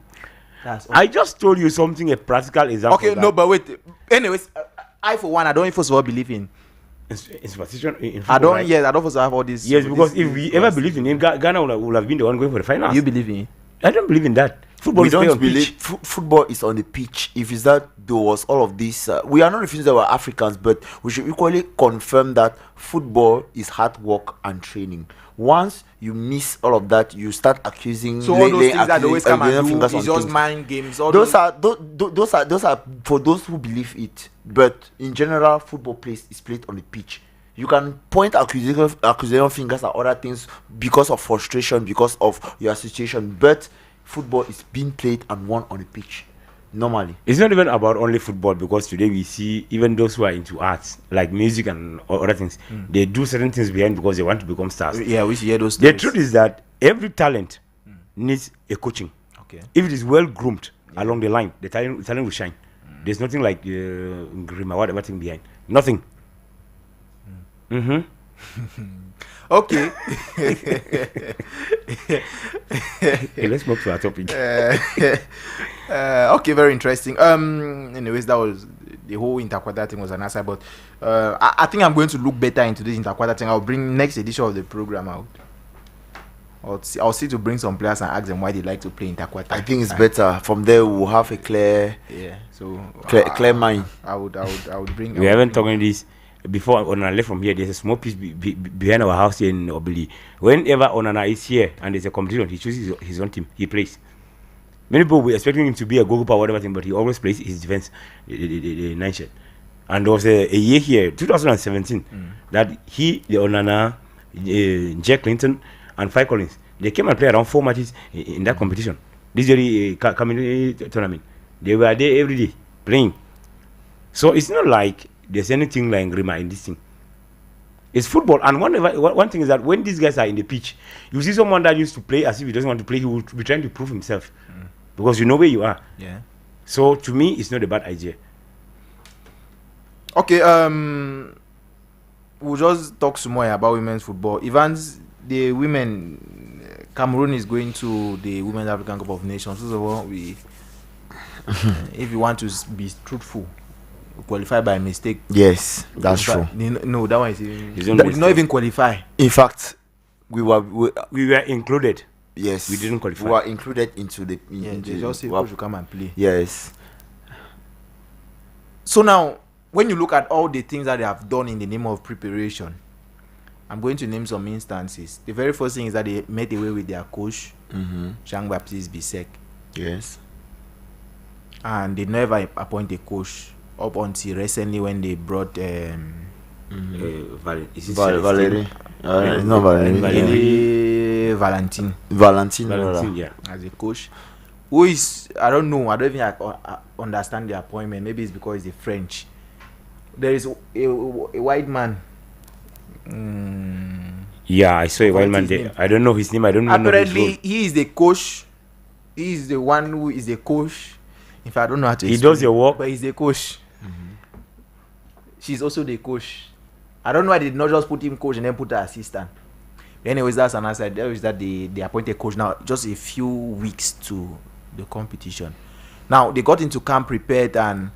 that's all. I just told you something, a practical example. Okay, no, but wait. Anyways, I for one, I don't first of all believe in superstition. In I don't. Right? Yes, I don't first of all have all this. Yes, because if we ever believed in him, Ghana would have been the one going for the finals. You believe in it? I don't believe in that. Football we don't believe football is on the pitch. If it's that there was all of this, we are not refusing that we're Africans, but we should equally confirm that football is hard work and training. Once you miss all of that, you start accusing. So all those things that always come and do is just mind games. All those are for those who believe it. But in general, football is played on the pitch. You can point accusation fingers at other things because of frustration, because of your situation, but football is being played and won on the pitch normally. It's not even about only football, because today we see even those who are into arts like music and other things, they do certain things behind because they want to become stars. Yeah, we hear those The truth is that every talent needs a coaching. Okay. If it is well groomed along the line, the talent will shine. There's nothing like Grima, whatever thing behind. Nothing. Okay. Hey, let's move to our topic. Okay, very interesting. Anyways, that was the whole Interquarter thing was an answer, but I think I'm going to look better into this Interquarter thing. I'll bring next edition of the program out. I'll see to bring some players and ask them why they like to play Interquarter. I think it's better. From there, we'll have a clear mind. I would bring. We haven't talked this. Before Onana left from here, there's a small piece behind our house here in Obili. Whenever Onana is here and there's a competition, he chooses his own team. He plays. Many people were expecting him to be a goalkeeper or whatever thing, but he always plays his defense, the nine shirt. And there was a year here, 2017, that the Onana, Jack Clinton, and Five Collins, they came and played around 4 matches in that competition. This very community tournament. They were there every day playing. So it's not like there's anything like Grima in this thing. It's football. And one thing is that when these guys are in the pitch, you see someone that used to play as if he doesn't want to play, he will be trying to prove himself. Because you know where you are. Yeah. So to me, it's not a bad idea. Okay. we'll just talk some more about women's football. Evans, the women, Cameroon is going to the Women's African Cup of Nations. First of all, if you want to be truthful, qualify by mistake. Yes, that's true. No, that one is not even qualify. In fact, we were included. Yes, we didn't qualify. We were included into the. They just say you come and play. Yes. So now, when you look at all the things that they have done in the name of preparation, I'm going to name some instances. The very first thing is that they made away with their coach, Jean-Baptiste Bissek. Yes. And they never appoint a coach up until recently when they brought Valerie. No, Valentin. Valentin, yeah, as a coach. Who is, I don't know, I don't even understand the appointment. Maybe it's because it's French. There is a white man. Yeah, I saw a white man there. I don't know his name. I don't know. Apparently, he is the coach. He is the one who is the coach. If I don't know how to explain, he does your work, but he's the coach. She's also the coach. I don't know why they did not just put him coach and then put her assistant. But anyways, that's another side. There is that they appointed coach now, just a few weeks to the competition. Now they got into camp prepared, and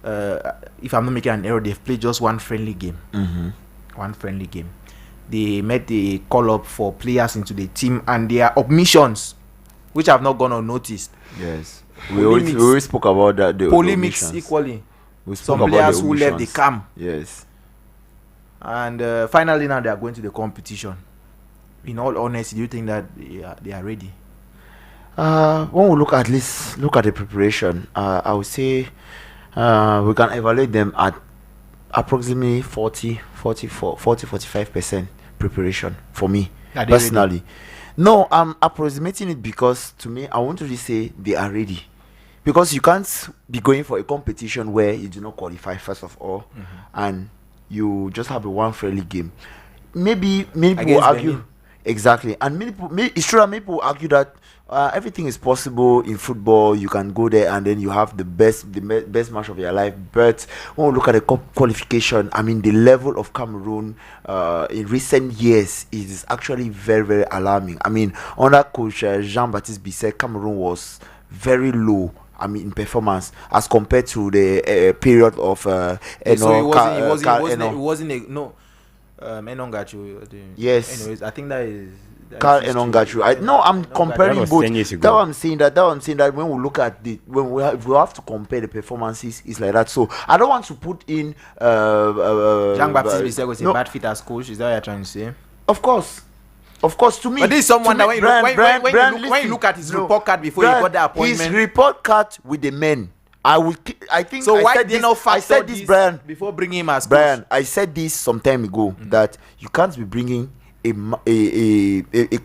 if I'm not making an error, they've played just one friendly game. One friendly game. They made the call up for players into the team, and their omissions, which have not gone unnoticed. Yes, we always spoke about that. The polemics equally. Some players who left the camp. Yes. And finally, now they are going to the competition. In all honesty, do you think that they are ready? When we look at the preparation, I would say we can evaluate them at approximately 40-45% preparation for me personally. Ready? No, I'm approximating it because to me, I want to really say they are ready. Because you can't be going for a competition where you do not qualify first of all, and you just have a one friendly game. Maybe people argue exactly, and it's true that many people argue that everything is possible in football. You can go there and then you have the best match of your life. But when we look at the qualification, I mean the level of Cameroon in recent years is actually very, very alarming. I mean under coach Jean-Baptiste Bissek, Cameroon was very low. I mean, in performance as compared to the period of Enon got you. Yes. Anyways, I think that is Carl Enon got you. I'm comparing both. That's what I'm saying that when we look at if we have to compare the performances, it's like that. So I don't want to put in Jean-Baptiste Bissek was a bad fit as coach. Is that what you're trying to say? Of course, to me. But this is someone that when you look at his report card before he got the appointment. His report card with the men. I think. So why did they not factor this, Brian, before bringing him as Brian? coach? I said this some time ago that you can't be bringing a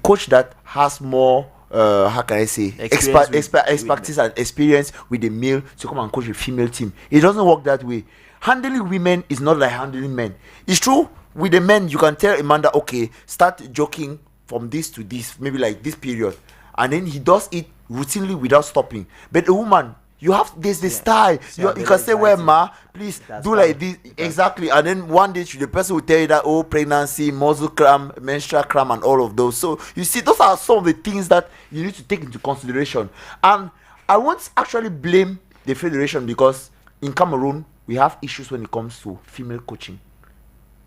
coach that has more. How can I say expertise and experience with the male to come and coach a female team. It doesn't work that way. Handling women is not like handling men. It's true. With the men, you can tell Amanda, okay, start joking from this to this, maybe like this period, and then he does it routinely without stopping. But a woman, you have this style. You can say, well, ma, please do like this exactly, and then one day the person will tell you that pregnancy, muscle cramp, menstrual cramp, and all of those. So you see, those are some of the things that you need to take into consideration. And I won't actually blame the federation because in Cameroon we have issues when it comes to female coaching.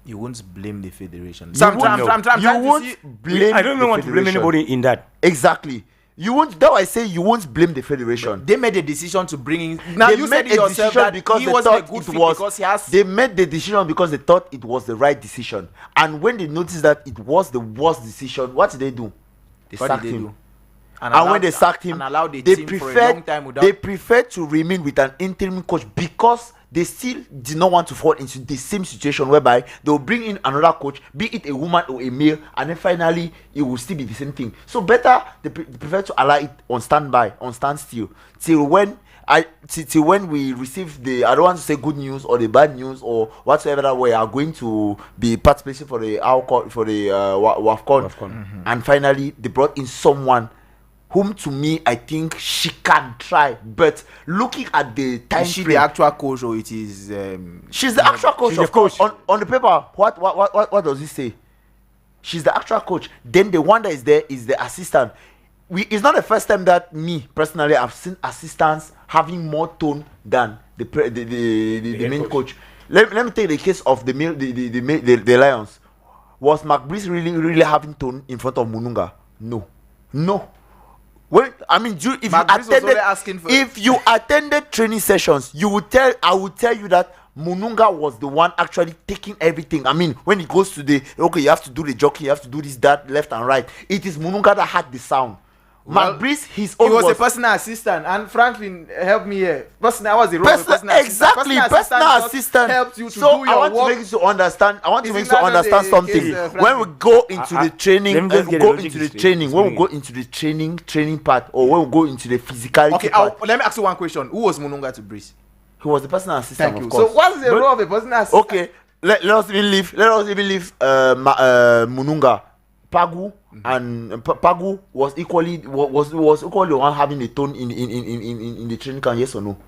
You won't blame the federation. I don't want to blame anybody in that. Exactly. You won't. That I say you won't blame the federation. They made a decision to bring in. Now you said it yourself that because he wasn't a good fit because he has. They made the decision because they thought it was the right decision, and when they noticed that it was the worst decision, what did they do? They sacked him. And when they sacked him, they preferred to remain with an interim coach because they still did not want to fall into the same situation whereby they will bring in another coach, be it a woman or a male, and then finally it will still be the same thing. So better they prefer to allow it on standby, on standstill, till when we receive the, I don't want to say good news or the bad news or whatsoever that we are going to be participating for the WAFCON. And finally they brought in someone whom to me I think she can try, but looking at the time Is she frame, the actual coach or it is? she's the actual coach. she's Of the course, coach. on the paper, what does it say? She's the actual coach. Then the one that is there is the assistant. It's not the first time that me personally I've seen assistants having more tone than the main coach. Let me take the case of the Lions. Was McBreeze really having tone in front of Mununga? No. Well, I mean, if you attended training sessions, I would tell you that Mununga was the one actually taking everything. I mean, when it goes to you have to do the jockey, you have to do this, that, left and right. It is Mununga that had the sound. McBreeze, he was a personal assistant, and Franklin helped me here. Personal assistant helped you to do your work. I want to make you to understand. I want to make you to understand something. When we go into the training, when we go into the training part, or when we go into the physicality. Okay, part. let me ask you one question. Who was Mununga to Breeze? He was the personal assistant. Thank you. Of course. So what's the role of a personal assistant? Okay, let us even leave Mununga. Pagu and Pagu was equally the one having a tone in the training camp. Yes or no?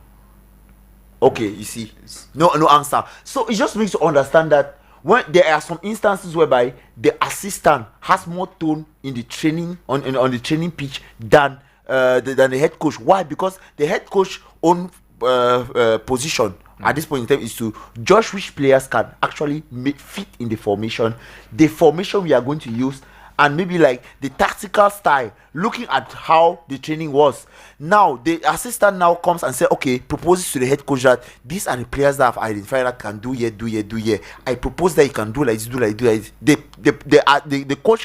Okay, you see, no answer. So it just makes you understand that when there are some instances whereby the assistant has more tone in the training on the training pitch than the head coach. Why? Because the head coach own position at this point in time is to judge which players can actually fit in the formation we are going to use, and maybe like the tactical style, looking at how the training was. Now the assistant now comes and says, okay, proposes to the head coach that these are the players that I've identified that can do here. I propose that you can do like this, do like this. The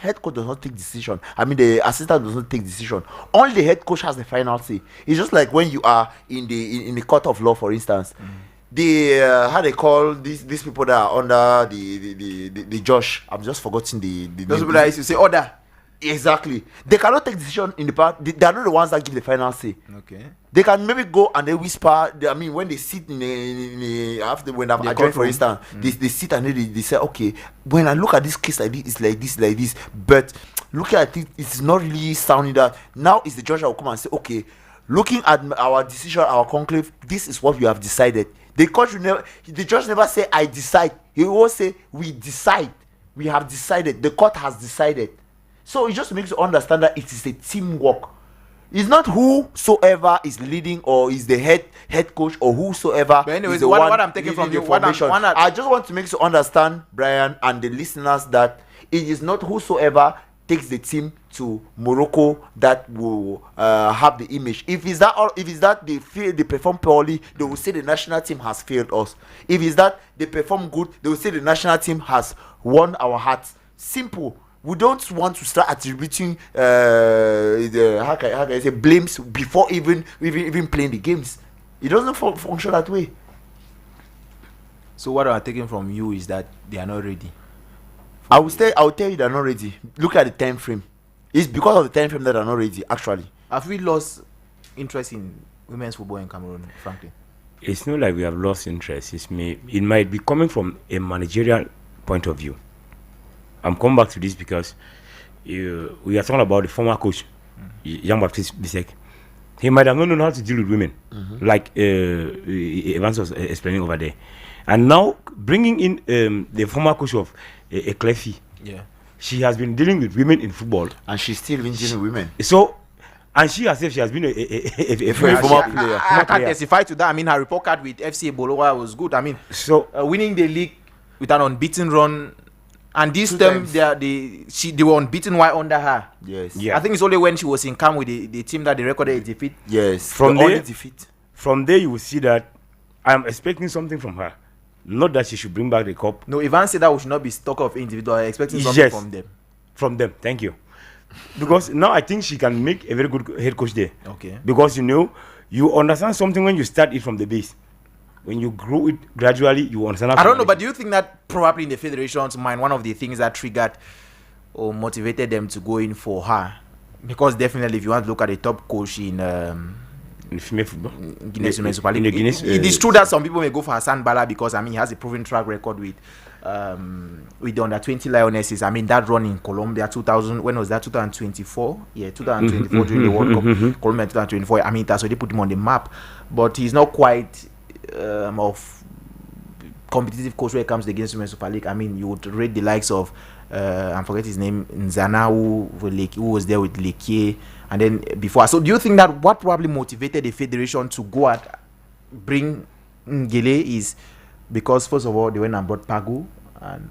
head coach does not take decision. I mean, the assistant does not take decision. Only the head coach has the final say. It's just like when you are in the court of law, for instance. How they call these people that are under the judge. I'm just forgetting those people that used to say order. Exactly. They cannot take decision in the part. They are not the ones that give the final say. Okay. They can maybe go and they whisper. When they sit in when I'm adjourned, for instance, they sit and they say, okay, when I look at this case like this, it's like this. But looking at it, it's not really sounding that. Now it's the judge that will come and say, okay, looking at our decision, our conclave, this is what we have decided. The judge never say I decide. He will say we decide. We have decided. The court has decided. So it just makes you understand that it is a teamwork. It's not whosoever is leading or is the head coach or whosoever. But anyways, is the what I'm taking from you, I just want to make you understand, Brian, and the listeners, that it is not whosoever takes the team to Morocco that will have the image. If it's that they perform poorly, they will say the national team has failed us. If it's that they perform good, they will say the national team has won our hearts. Simple. We don't want to start attributing how can I say blames before even playing the games. It doesn't function that way. So what I'm taking from you is that they are not ready. I will tell you they're not ready. Look at the time frame. It's because of the time frame that they're not ready, actually. Have we lost interest in women's football in Cameroon, frankly? It's not like we have lost interest. It might be coming from a managerial point of view. I'm coming back to this because we are talking about the former coach, Jean-Baptiste Bissek. He might have not known how to deal with women, like Evans was explaining over there. And now bringing in the former coach of Cleffy, she has been dealing with women in football, and she's still been dealing with women. So, and she herself, she has been a former player. I can testify to that. I mean, her report card with FC Bolowa was good. I mean, so winning the league with an unbeaten run, and this time they were unbeaten while under her. Yes, I think it's only when she was in camp with the team that they recorded a defeat. Yes, from there you will see that I am expecting something from her. Not that she should bring back the cup. No, Ivan said that we should not be stuck of individual. I'm expecting something from them. From them, thank you. Because now I think she can make a very good head coach there. Okay. Because you understand something when you start it from the base. When you grow it gradually, you understand. I don't know, but do you think that probably in the federation's mind, one of the things that triggered or motivated them to go in for her? Because definitely, if you want to look at the top coach in in female football. Guinness Women's Super League. In the Guinness, it is true that some people may go for Hassan Bala because he has a proven track record with the under 20 Lionesses. That run in Colombia 2000, when was that? 2024? Yeah, 2024 during the World Cup. Colombia 2024. That's why they put him on the map. But he's not quite of competitive coach when it comes to the Guinness Women's Super League. You would rate the likes of I forget his name, Nzana, who was there with Lekie, and then before. So do you think that what probably motivated the federation to go and bring Ngele is because first of all they went and brought Pagu and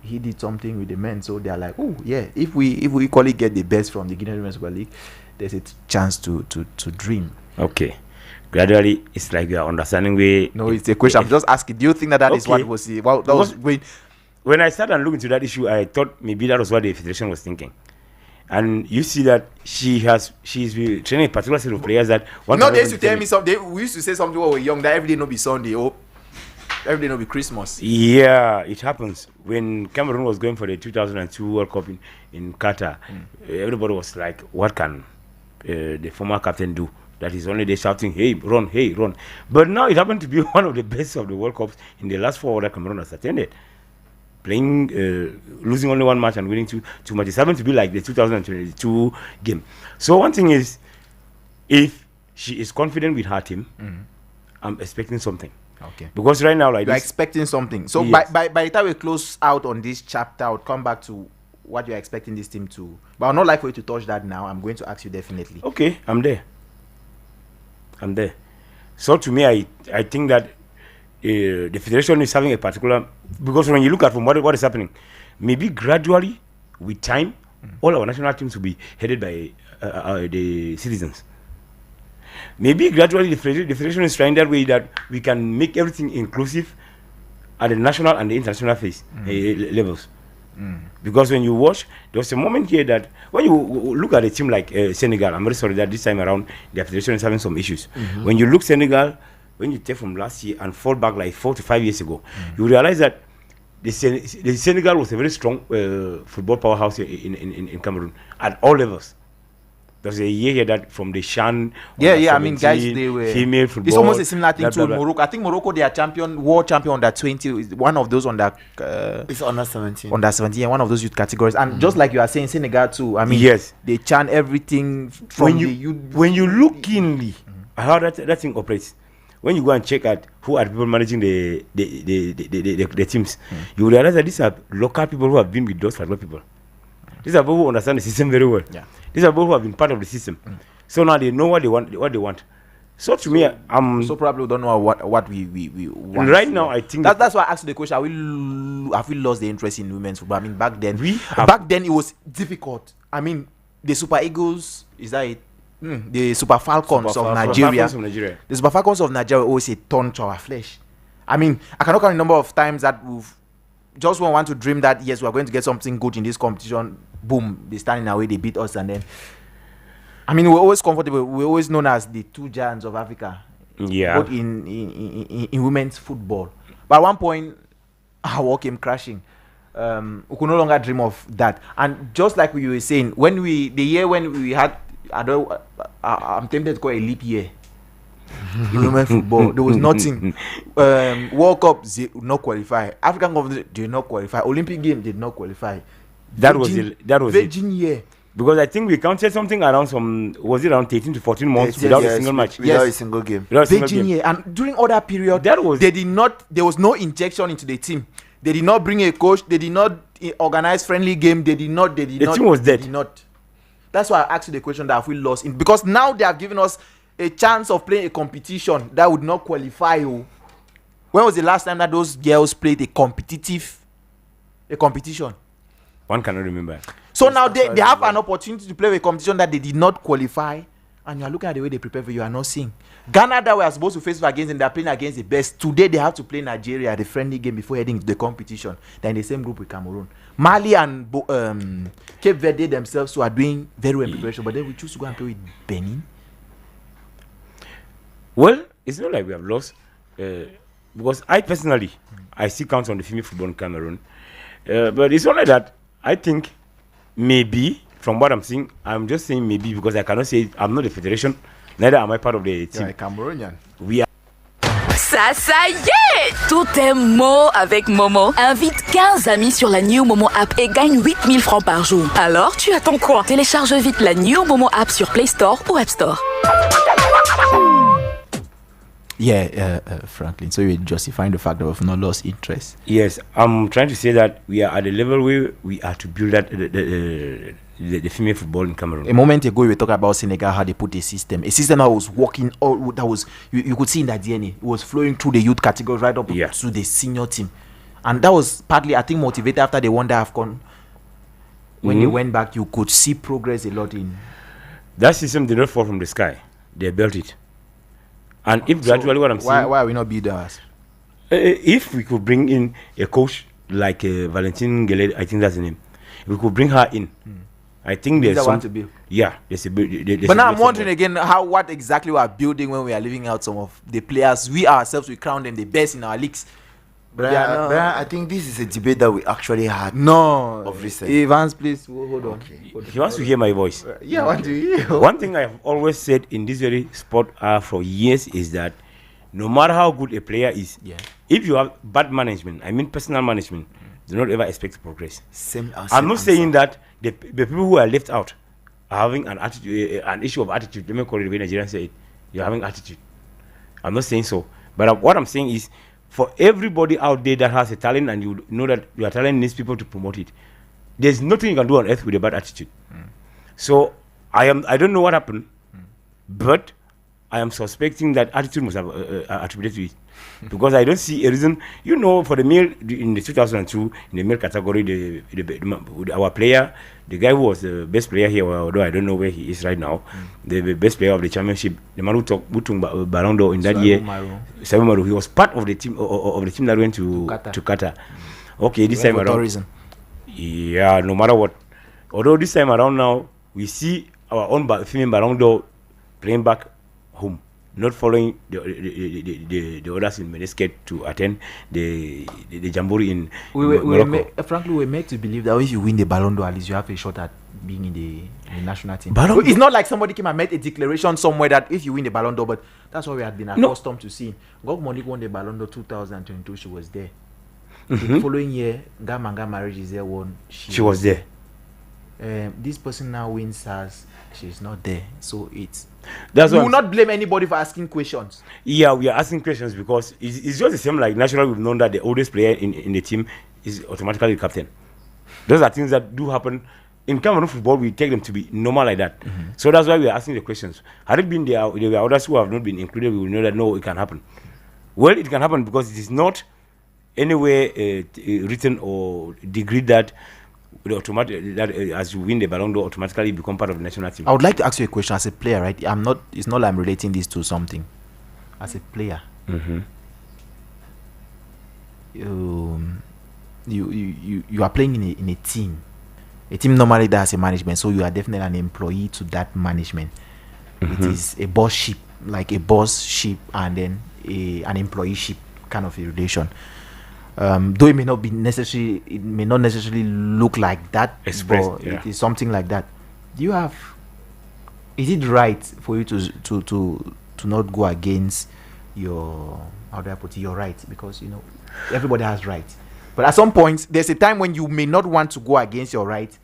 he did something with the men, so they are like, oh yeah, if we equally get the best from the Guinness Women's Super League, there's a chance to dream. Okay. Gradually, it's like you are understanding way. No, it's a question. I'm just asking. Do you think that is what was well? That was when I started looking into that issue, I thought maybe that was what the federation was thinking. And you see that she's training a particular set of players that. They used to tell me something. We used to say something when we were young that every day no be Sunday. Oh, every day no be Christmas. Yeah, it happens. When Cameroon was going for the 2002 World Cup in Qatar, everybody was like, "What can the former captain do?" That is only they shouting, hey, run. But now it happened to be one of the best of the World Cups in the last 4 that Cameroon has attended. Playing, losing only 1 match and winning two matches. It happened to be like the 2022 game. So one thing is, if she is confident with her team, I'm expecting something. Okay. Because right now, like you're expecting something. So yes. by the time we close out on this chapter, I'll come back to what you're expecting this team to. But I'd not like for you to touch that now. I'm going to ask you definitely. Okay, I'm there. So to me, I think that the federation is having a particular, because when you look at from what is happening, maybe gradually with time, all our national teams will be headed by the citizens. Maybe gradually the federation is trying that way that we can make everything inclusive at the national and the international levels. Because when you watch, there was a moment here that when you look at a team like Senegal, I'm very sorry that this time around the federation is having some issues. When you look Senegal, when you take from last year and fall back like 4 to 5 years ago, you realize that the Senegal was a very strong football powerhouse in Cameroon at all levels. There's a year here that from the Shan, guys, they were female football. It's almost a similar thing to Morocco. I think Morocco, they are world champion under 20. One of those under it's under 17. Under 17, one of those youth categories. And just like you are saying, Senegal too. Yes, they chant everything from the youth. When you look keenly at how that thing operates, when you go and check at who are people managing the teams, you realize that these are local people who have been with those local people. These are people who understand the system very well. Yeah. These are people who have been part of the system. So now they know what they want. So to me, so probably we don't know what we want. Right now, I think that's why I asked you the question. Have we lost the interest in women's football? Back then it was difficult. The Super Eagles, is that it? The Super Falcons of Nigeria. The Super Falcons of Nigeria always a thorn to our flesh. I cannot count the number of times that we've just want to dream that yes, we are going to get something good in this competition. Boom, they stand in our way, they beat us, and then we're always comfortable. We're always known as the two giants of Africa. Yeah. Both in women's football. But at one point, our work came crashing. We could no longer dream of that. And just like we were saying, the year when we had, I'm tempted to call it a leap year. In women's football, there was nothing. World Cup did not qualify. African Conference did not qualify. Olympic Games did not qualify. That was Virgin year. Because I think we counted something around around 13 to 14 months without a single match. Without a single game. Virgin year. And during other period, there was no injection into the team. They did not bring a coach. They did not organize friendly game. The team was dead. They did not. That's why I asked you the question that have we lost in, because now they have given us a chance of playing a competition that would not qualify you. When was the last time that those girls played a competition? One cannot remember. So now they have an opportunity to play a competition that they did not qualify, and you are looking at the way they prepare for you are not seeing. Ghana that we are supposed to face against, and they are playing against the best. Today they have to play Nigeria, the friendly game before heading to the competition. They're in the same group with Cameroon. Mali and Cape Verde themselves who are doing very well in preparation, but then we choose to go and play with Benin. Well, it's not like we have lost, because I personally, I still count on the female football in Cameroon. But it's not like that. I think maybe, from what I'm seeing, I'm just saying maybe because I cannot say I'm not the federation. Neither am I part of the team. You're a Cameroonian. We are. Ça y est! Tout est Mo avec Momo. Invite 15 amis sur la New Momo app et gagne 8000 francs par jour. Alors, tu attends quoi? Télécharge vite la New Momo app sur Play Store ou App Store. Yeah, Franklin. So you're justifying the fact that we've not lost interest? Yes, I'm trying to say that we are at the level where we are to build that the female football in Cameroon. A moment ago, we were talking about Senegal, how they put a system that was working. That was you could see in that DNA. It was flowing through the youth categories right up to the senior team, and that was partly, I think, motivated after they won the AFCON. When they went back, you could see progress a lot in. That system did not fall from the sky. They built it. And if gradually what I'm saying... Why are we not builders? If we could bring in a coach like Valentine Geled, I think that's the name. If we could bring her in, I think there's some... to build. Yeah. There's but now I'm wondering again what exactly we are building when we are leaving out some of the players. We ourselves, we crown them the best in our leagues. Brian, I think this is a debate that we actually had. Of recent. Evans, please hold on. He wants to hear my voice. Yeah, I want to hear. One thing I have always said in this very sport for years is that no matter how good a player is, if you have bad management, I mean personal management, do not ever expect to progress. I'm not saying that the people who are left out are having an attitude, an issue of attitude. Let me call it the way Nigerians say it. You're having attitude. I'm not saying so. But what I'm saying is, for everybody out there that has a talent and you know that your talent needs people to promote it, there's nothing you can do on earth with a bad attitude. So I don't know what happened, but I am suspecting that attitude must have attributed to it. Because I don't see a reason, for the male in the 2002, in the male category, our player, the guy who was the best player here, although I don't know where he is right now, the best player of the championship, the man who took Ballon d'Or in that year, Samuel Maru, he was part of the team that went to Qatar. Okay, this time around, tourism. Yeah, no matter what. Although this time around now, we see our own female Ballon d'Or playing back home, not following the others in Menesket to attend the jamboree in Morocco. Frankly, we're made to believe that if you win the Ballon d'Or, at least you have a shot at being in the national team. It's not like somebody came and made a declaration somewhere that if you win the Ballon d'Or, but that's what we had been accustomed to seeing. Gog Monique won the Ballon d'Or 2022, she was there. The following year, Gamanga Marriage is there, won. She was there. This person now wins hers, she's not there. So it's... That's we will not blame anybody for asking questions. Yeah, we are asking questions because it's just the same like naturally we've known that the oldest player in the team is automatically the captain. Those are things that do happen. In Cameroon football, we take them to be normal like that. So that's why we are asking the questions. Had it been there were others who have not been included, we will know that no, it can happen. Well, it can happen because it is not anywhere written or decreed that as you win the Ballon d'Or, automatically become part of the national team. I would like to ask you a question as a player, right? It's not like I'm relating this to something. As a player, you are playing in a team. A team normally does a management, so you are definitely an employee to that management. It is a boss ship, like a boss ship, and then an employee ship kind of a relation. Though it may not necessarily look like that, but it is something like that. Is it right for you to not go against your, how do I put it, your rights? Because everybody has rights, but at some point there's a time when you may not want to go against your rights,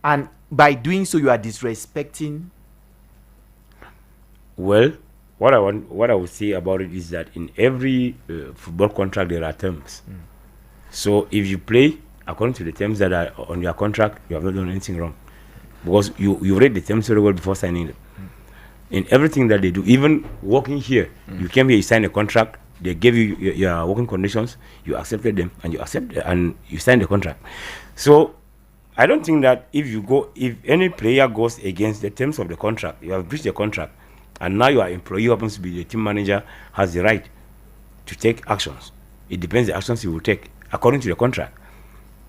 and by doing so you are disrespecting. Well, what I would say about it is that in every football contract there are terms. So if you play according to the terms that are on your contract, you have not done anything wrong, because you read the terms very well before signing them. In everything that they do, even working here, you came here, you signed a contract, they gave you your working conditions, you accepted them, and you signed the contract. So I don't think that if any player goes against the terms of the contract, you have breached the contract. And now your employee who happens to be the team manager has the right to take actions. It depends the actions he will take according to the contract.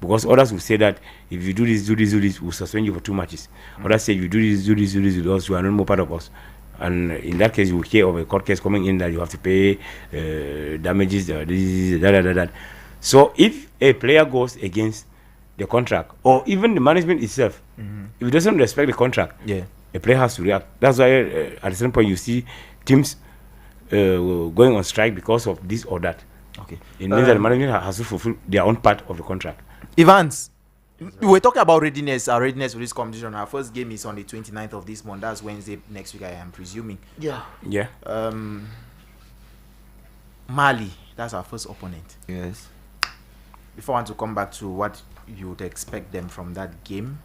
Because others will say that if you do this, we'll suspend you for 2 matches. Others say if you do this with us, you are not more part of us. And in that case, you will hear of a court case coming in that you have to pay damages, that. So if a player goes against the contract, or even the management itself, if it doesn't respect the contract, a player has to react. That's why at a certain point you see teams going on strike because of this or that. Okay. It means that the management has to fulfill their own part of the contract. Evans, we were talking about readiness. Our readiness for this competition. Our first game is on the 29th of this month. That's Wednesday next week, I am presuming. Yeah. Yeah. Mali, that's our first opponent. Yes. Before I want to come back to what you would expect them from that game,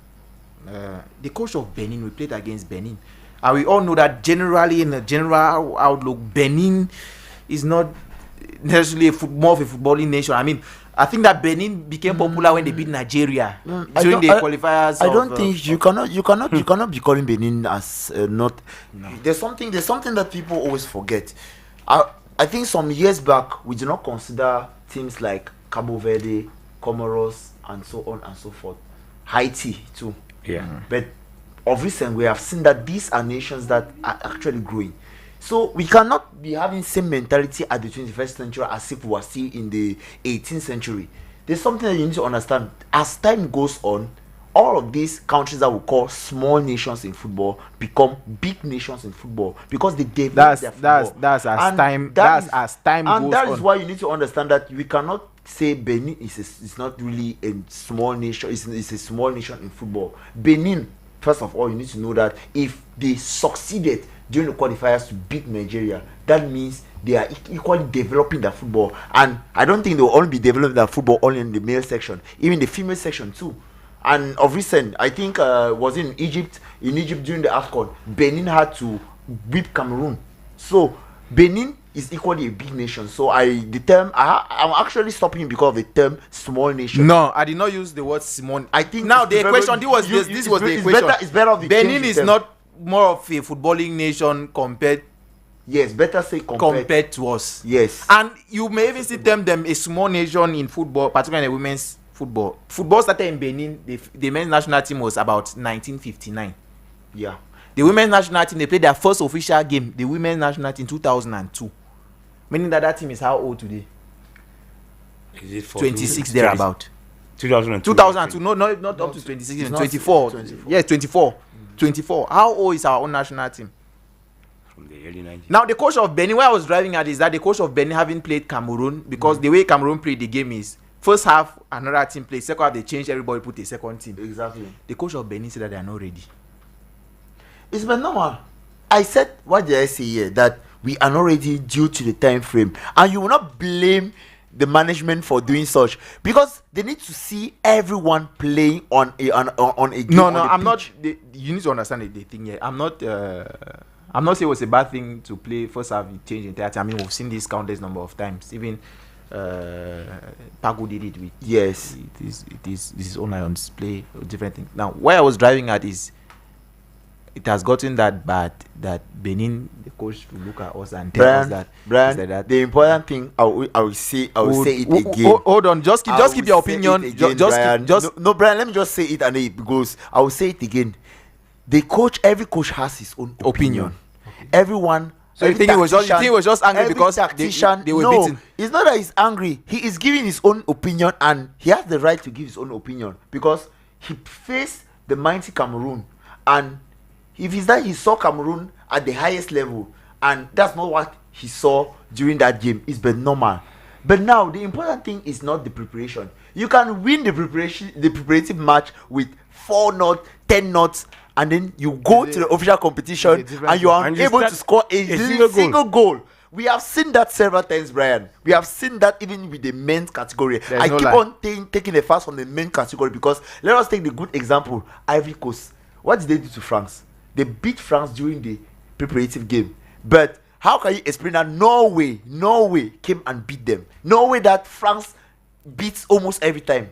the coach of Benin, we played against Benin. And we all know that generally, in a general outlook, Benin is not necessarily more of a footballing nation. I mean, I think that Benin became popular when they beat Nigeria during the qualifiers. I don't think you cannot be calling Benin as not. No. There's something that people always forget. I think some years back we did not consider teams like Cabo Verde, Comoros, and so on and so forth. Haiti too. Yeah. But of recent we have seen that these are nations that are actually growing. So we cannot be having same mentality at the 21st century as if we were still in the 18th century. There's something that you need to understand. As time goes on, all of these countries that we call small nations in football become big nations in football because they develop their football. That's as And time that as time goes on. And that is why you need to understand that we cannot say Benin is not really a small nation. It's a small nation in football. Benin, first of all, you need to know that if they succeeded during the qualifiers to beat Nigeria, that means they are equally developing their football. And I don't think they will only be developing their football only in the male section, even the female section too. And of recent, I think was in Egypt during the AFCON, Benin had to beat Cameroon. So Benin is equally a big nation. So I'm actually stopping you because of the term small nation. No, I did not use the word small. I think now the equation. This was the equation. It's better if Benin is not more of a footballing nation compared. Yes, better say compared to us. Yes, and you may even see them a small nation in football, particularly in women's football. Football started in Benin. The men's national team was about 1959. Yeah. The women's national team, they played their first official game. The women's national team 2002. Meaning that team is how old today? Is it 26 thereabout. 2002. No, not up to 26. 24. Yes, 24. 24. How old is our own national team? From the early 90s. Now the coach of Benin, where I was driving at is that the coach of Benin having played Cameroon, because the way Cameroon played the game is first half another team played, second half they changed, everybody put a second team. Exactly. The coach of Benin said that they are not ready. It's been normal. I said, what did I say here? That we are not ready due to the time frame, and you will not blame the management for doing such because they need to see everyone playing on a game. No, I'm not. You need to understand the thing here. I'm not saying it was a bad thing to play first half. Change entirety. I mean, we've seen this countless number of times. Even Pago did it with. Yes, it is only on display. Different thing. Now, where I was driving at is, it has gotten that bad that Benin, the coach, will look at us and tell us that. Brian, the important thing I will say it again. Hold on, just keep your opinion. No, Brian, let me just say it and then it goes. I will say it again. Every coach has his own opinion. Okay. Everyone. So you think he was just angry because they were beaten? It's not that he's angry. He is giving his own opinion and he has the right to give his own opinion because he faced the mighty Cameroon, and if it's that he saw Cameroon at the highest level and that's not what he saw during that game, it's been normal. But now the important thing is not the preparation. You can win the preparative match with 4-0, 10-0, and then you go to the official competition and you are unable to score a single goal. We have seen that several times, Brian. We have seen that even with the men's category. I keep on taking the fast from the men's category because let us take the good example. Ivory Coast. What did they do to France? They beat France during the preparative game. But how can you explain that Norway came and beat them? Norway that France beats almost every time.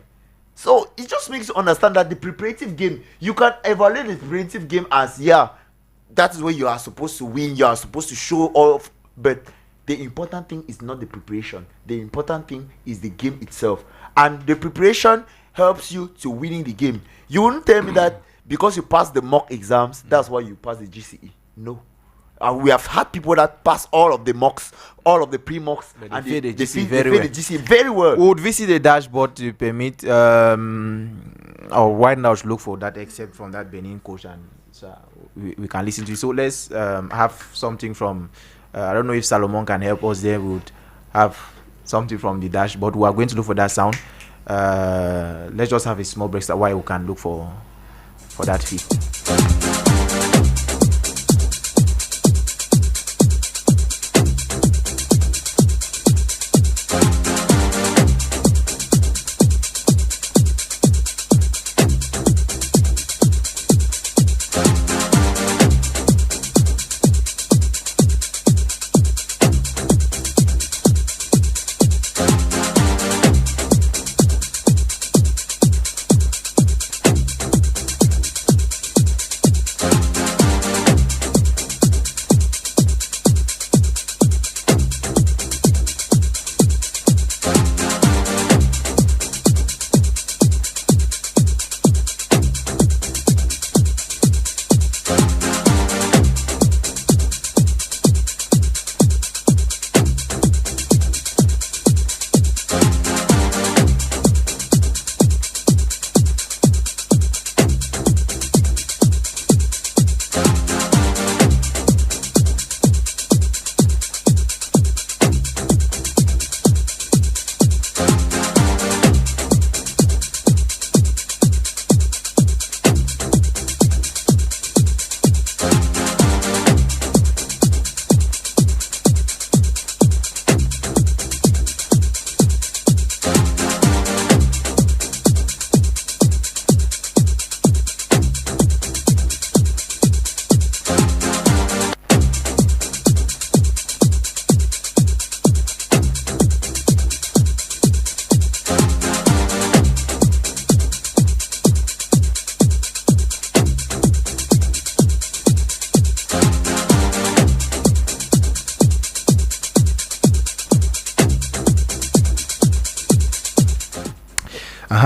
So it just makes you understand that the preparative game, you can evaluate the preparative game as, that is where you are supposed to win, you are supposed to show off. But the important thing is not the preparation. The important thing is the game itself. And the preparation helps you to winning the game. You wouldn't tell me that because you passed the mock exams, that's why you passed the GCE. No. We have had people that pass all of the mocks, all of the pre-mocks, and they fail the GCE very well. We would visit the dashboard to permit, or why not look for that except from that Benin coach, and So we can listen to it. So let's have something from. I don't know if Salomon can help us there. We would have something from the dashboard. We are going to look for that sound. Let's just have a small break while we can look for that feed.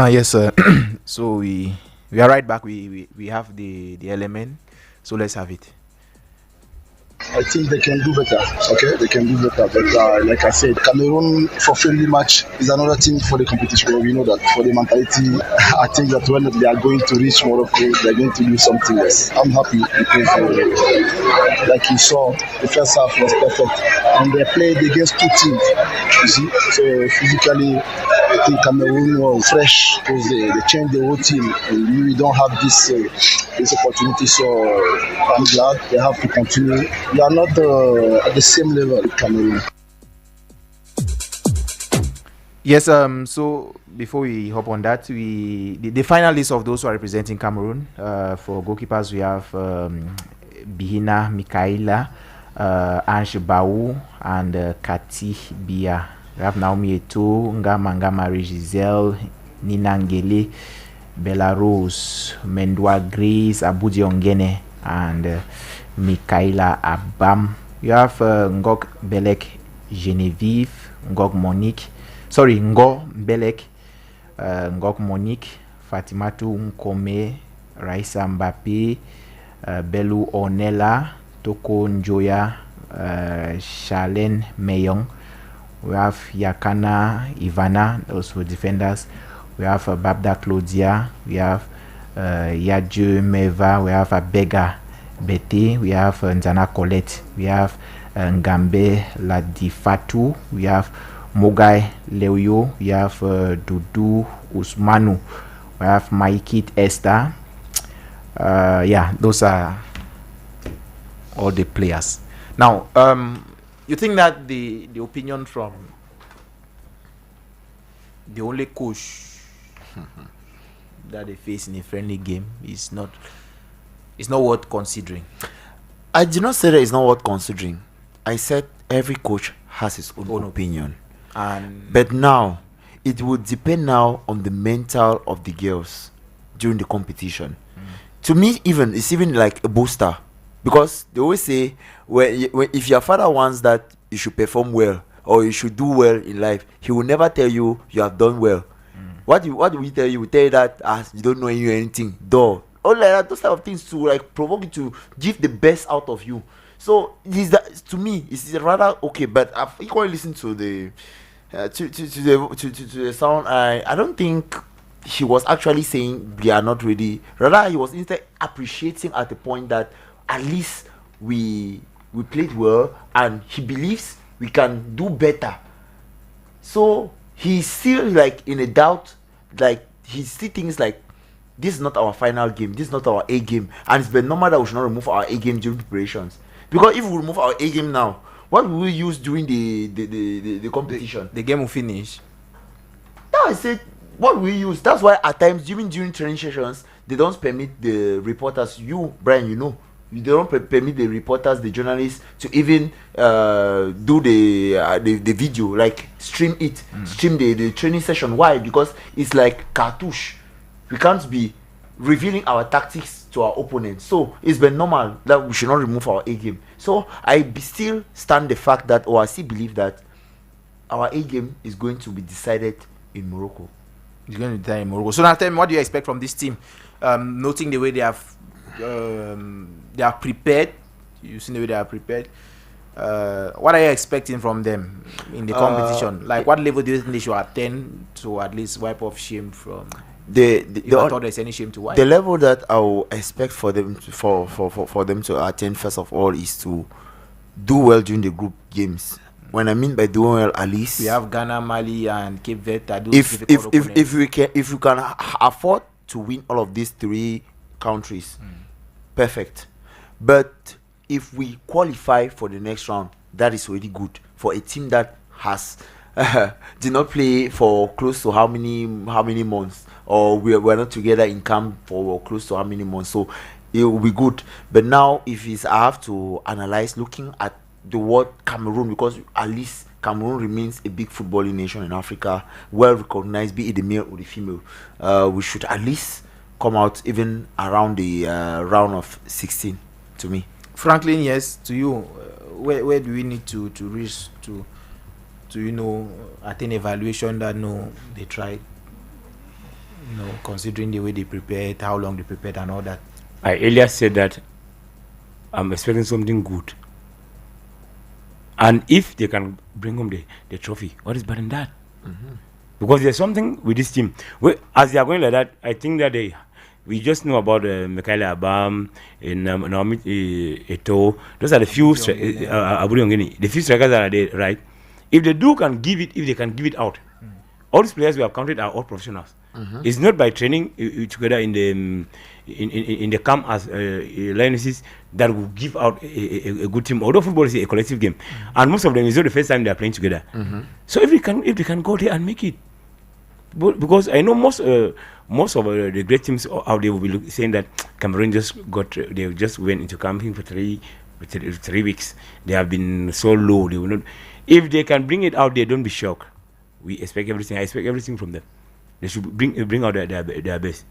Yes, so we are right back. We have the element, so let's have it. I think they can do better. Okay, they can do better. But like I said, Cameroon for friendly match is another thing for the competition. We know that for the mentality, I think that when they are going to reach Morocco, they're going to do something else. I'm happy because, like you saw, the first half was perfect, and they played against two teams. You see, so physically, I think Cameroon was fresh because they changed the whole team, and we don't have this opportunity. So I'm glad they have to continue. We are not at the same level with Cameroon. Yes, so before we hop on that, the final list of those who are representing Cameroon, for goalkeepers we have Bihina Mikaela, Ange Baou, and Kati Bia. We have Naomi Eto'o, Ngama Marie Giselle, Nina Ngele, Bella Rose, Mendwa Grace, Abudi Ongene, and Mikaela Abam. You have Ngok Belek Genevieve, Ngok Belek, Ngok Monique, Fatimatu Nkome, Raisa Mbappe, Belu Onela, Toko Njoya, Charlene Meyong. We have Yakana Ivana, also defenders. We have Babda Claudia. We have Yadju Meva. We have Abega Bete. We have Nzana Colette. We have Ngambe Ladifatu. We have Mogai Leuyo. We have Dudu Usmanu. We have Maikit Esther. Those are all the players. Now, you think that the opinion from the only coach that they face in a friendly game is not worth considering? I did not say that it's not worth considering. I said every coach has his own opinion. But now, it would depend now on the mental of the girls during the competition. To me, it's even like a booster. Because they always say, if your father wants that you should perform well or you should do well in life, he will never tell you have done well. What do we tell you? We tell you that you don't know anything. All like that, those type of things to like provoke you to give the best out of you. So to me, it's rather okay. But I've equally listened to the to the sound. I don't think he was actually saying we are not ready. Rather, he was instead appreciating at the point that at least we played well, and he believes we can do better. So he's still like in a doubt, like he still thinks like this is not our final game, this is not our A game, and it's been normal that we should not remove our A game during preparations. Because if we remove our A game now, what will we use during the competition? The game will finish. No, I said what we use. That's why at times during training sessions they don't permit the reporters. You, Brian, you know, they don't permit the reporters, the journalists, to even do the video, like stream it, stream the training session. Why? Because it's like cartouche. We can't be revealing our tactics to our opponents. So it's been normal that we should not remove our A game. So I still stand the fact that, or I still believe that our A game is going to be decided in Morocco. It's going to be decided in Morocco. So now tell me, what do you expect from this team? Noting the way they are prepared. You've seen the way they are prepared. What are you expecting from them in the competition? Like, what level do you think they should attain to at least wipe off shame from? I thought there's any shame to wipe. The level that I will expect for them for them to attain, first of all, is to do well during the group games. When I mean by doing well, at least we have Ghana, Mali, and Cape Verde. If we can afford to win all of these three countries, perfect. But if we qualify for the next round, that is already good for a team that has did not play for close to how many months, or we're not together in camp for close to how many months. So it will be good. But now, if I have to analyze, looking at the word Cameroon, because at least Cameroon remains a big footballing nation in Africa, well recognized, be it the male or the female. We should at least come out even around the round of 16. To me, Franklin, yes. To you, where do we need to reach to attain evaluation that they tried, considering the way they prepared, how long they prepared, and all that? I earlier said that I'm expecting something good, and if they can bring home the trophy, what is better than that? Because there's something with this team. As they are going like that, I think that we just know about Michaela Abam, Naomi Eto'o. Those are the few the few strikers that are there, right? If they can give it out. All these players we have counted are all professionals. It's not by training together in the camp as lionesses that will give out a good team. Although football is a collective game, and most of them is not the first time they are playing together. So if they can go there and make it, because I know most of the great teams out there will be saying that Cameroon they just went into camping for 3 weeks. They have been so low. They will not. If they can bring it out there, don't be shocked. We expect everything. I expect everything from them. They should bring out their best.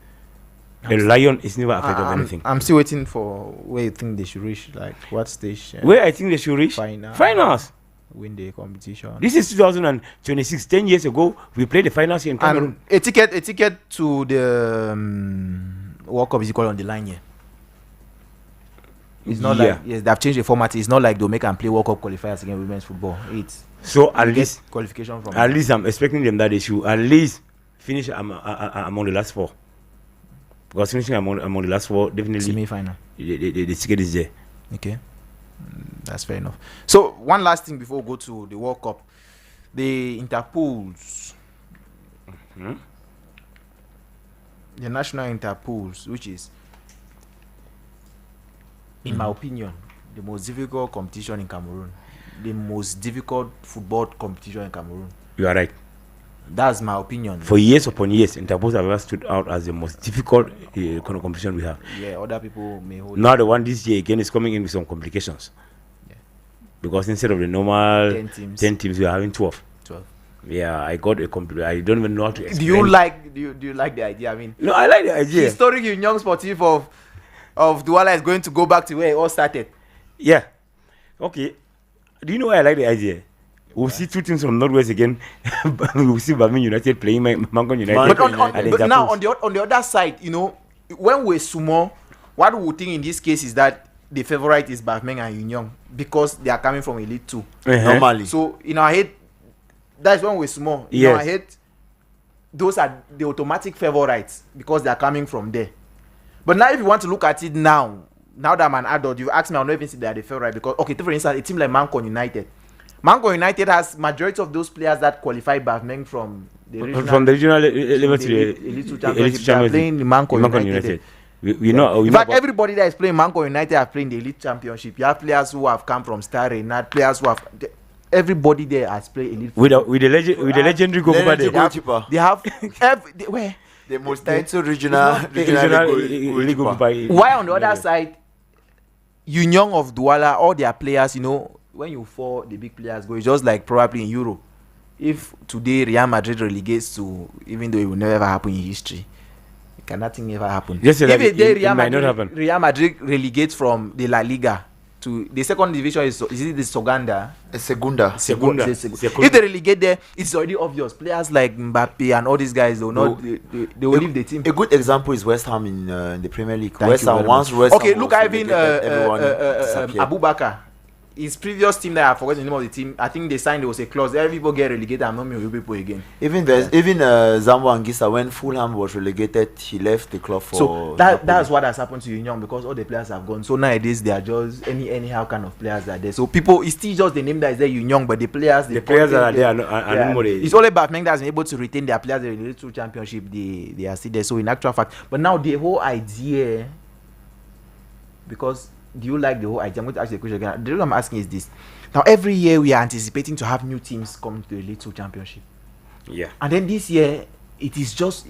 A lion is never afraid of anything. I'm still waiting for where you think they should reach. Like what stage? Where I think they should reach? Finals. Win the competition. This is 2026. 10 years ago, we played the finals here in Cameroon. A ticket to the World Cup is equal on the line here. It's not like they've changed the format. It's not like they'll make and play World Cup qualifiers against women's football. It's so at least qualification from. At least I'm expecting them that they should at least finish among the last four. Because finishing among the last four, definitely semi-final. The ticket is there. Okay. That's fair enough. So one last thing before we go to the World Cup, the Interpools, the national Interpools, which is, in my opinion, the most difficult competition in Cameroon, the most difficult football competition in Cameroon. You are right. That's my opinion. For years upon years, Interpools have ever stood out as the most difficult competition we have. Yeah, other people may hold. Now the one this year again is coming in with some complications. Because instead of the normal 10 teams, we are having 12. Yeah, I got a I don't even know how to explain. Do you like the idea? I mean, no, I like the idea. Historic Union Sportif of Douala is going to go back to where it all started. Yeah. Okay. Do you know why I like the idea? We'll see two teams from Northwest again. We'll see Bamin United playing Mangon United. But now on the other side, when we're sumo, what we think in this case is that the favorite is Bafmeng and Union because they are coming from Elite 2 normally. So in our head, that's when we're small. In our head, those are the automatic favorites because they are coming from there. But now, if you want to look at it now that I'm an adult, you ask me, I'll not even say they are the favorite because, okay, for instance, a team like Mancon United. Mancon United has majority of those players that qualify Bafmeng from the regional level to the Elite Championship. They are playing the Mancon United. In fact, everybody that is playing Mancon United are playing the Elite Championship. You have players who have come from Star Reynard, players who have... Everybody there has played Elite. With the legendary goalkeeper. They have... where? The most titled regional league goalkeeper. Why on the other side, Union of Douala, all their players, when you fall, the big players go. It's just like probably in Euro. If today Real Madrid relegates to, even though it will never happen in history, nothing ever happen. Yes, if it might not happen. Real Madrid relegates from the La Liga to the second division, is it the Soganda? Segunda. If they relegate there, it's already obvious. Players like Mbappe and all these guys, they will leave the team. A good example is West Ham in the Premier League. West Ham okay, look, Ivan Abubakar. His previous team that I forgot the name of the team, I think they signed, there was a clause, every people get relegated and not many people again. Even Zambo Anguissa, when Fulham was relegated, he left the club for... So that's what has happened to Union because all the players have gone. So nowadays they are just anyhow kind of players that are there. So people, it's still just the name that is there, Union, but the players that are there it's only Bafmeng that's been able to retain their players in the Little Championship. They are still there. So in actual fact, but now the whole idea, because... Do you like the whole idea? I'm going to ask you a question again. The reason I'm asking is this. Now, every year we are anticipating to have new teams come to the Little Championship. Yeah. And then this year, it is just,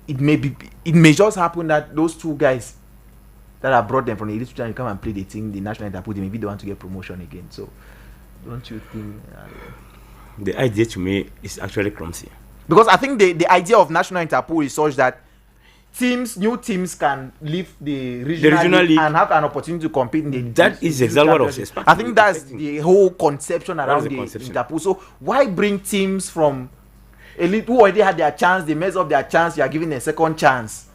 it may just happen that those two guys that have brought them from the Little Championship come and play the team, the national interpol, maybe they want to get promotion again. So, don't you think? The idea to me is actually clumsy. Because I think the idea of national interpol is such that new teams can leave the regional league and have an opportunity to compete in the that is exactly what I was expecting. I think that's the whole conception around the interpol. So why bring teams from elite who already had their chance, they mess up their chance, you are giving a second chance?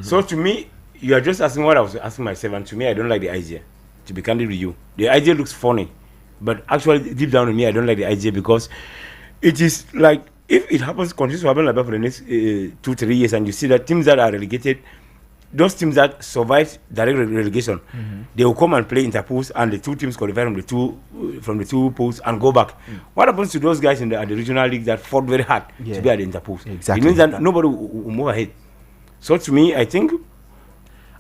So to me, you are just asking what I was asking myself, and to me I don't like the idea, to be candid with you. The idea looks funny, but actually deep down in me I don't like the idea because it is like, if it continues to happen like that for the next 2-3 years, and you see that teams that are relegated, those teams that survive direct relegation, they will come and play interpools, and the two teams qualify from the two pools and go back. What happens to those guys at the regional league that fought very hard to be at the interpools? Exactly. It means that nobody will move ahead. So to me, I think.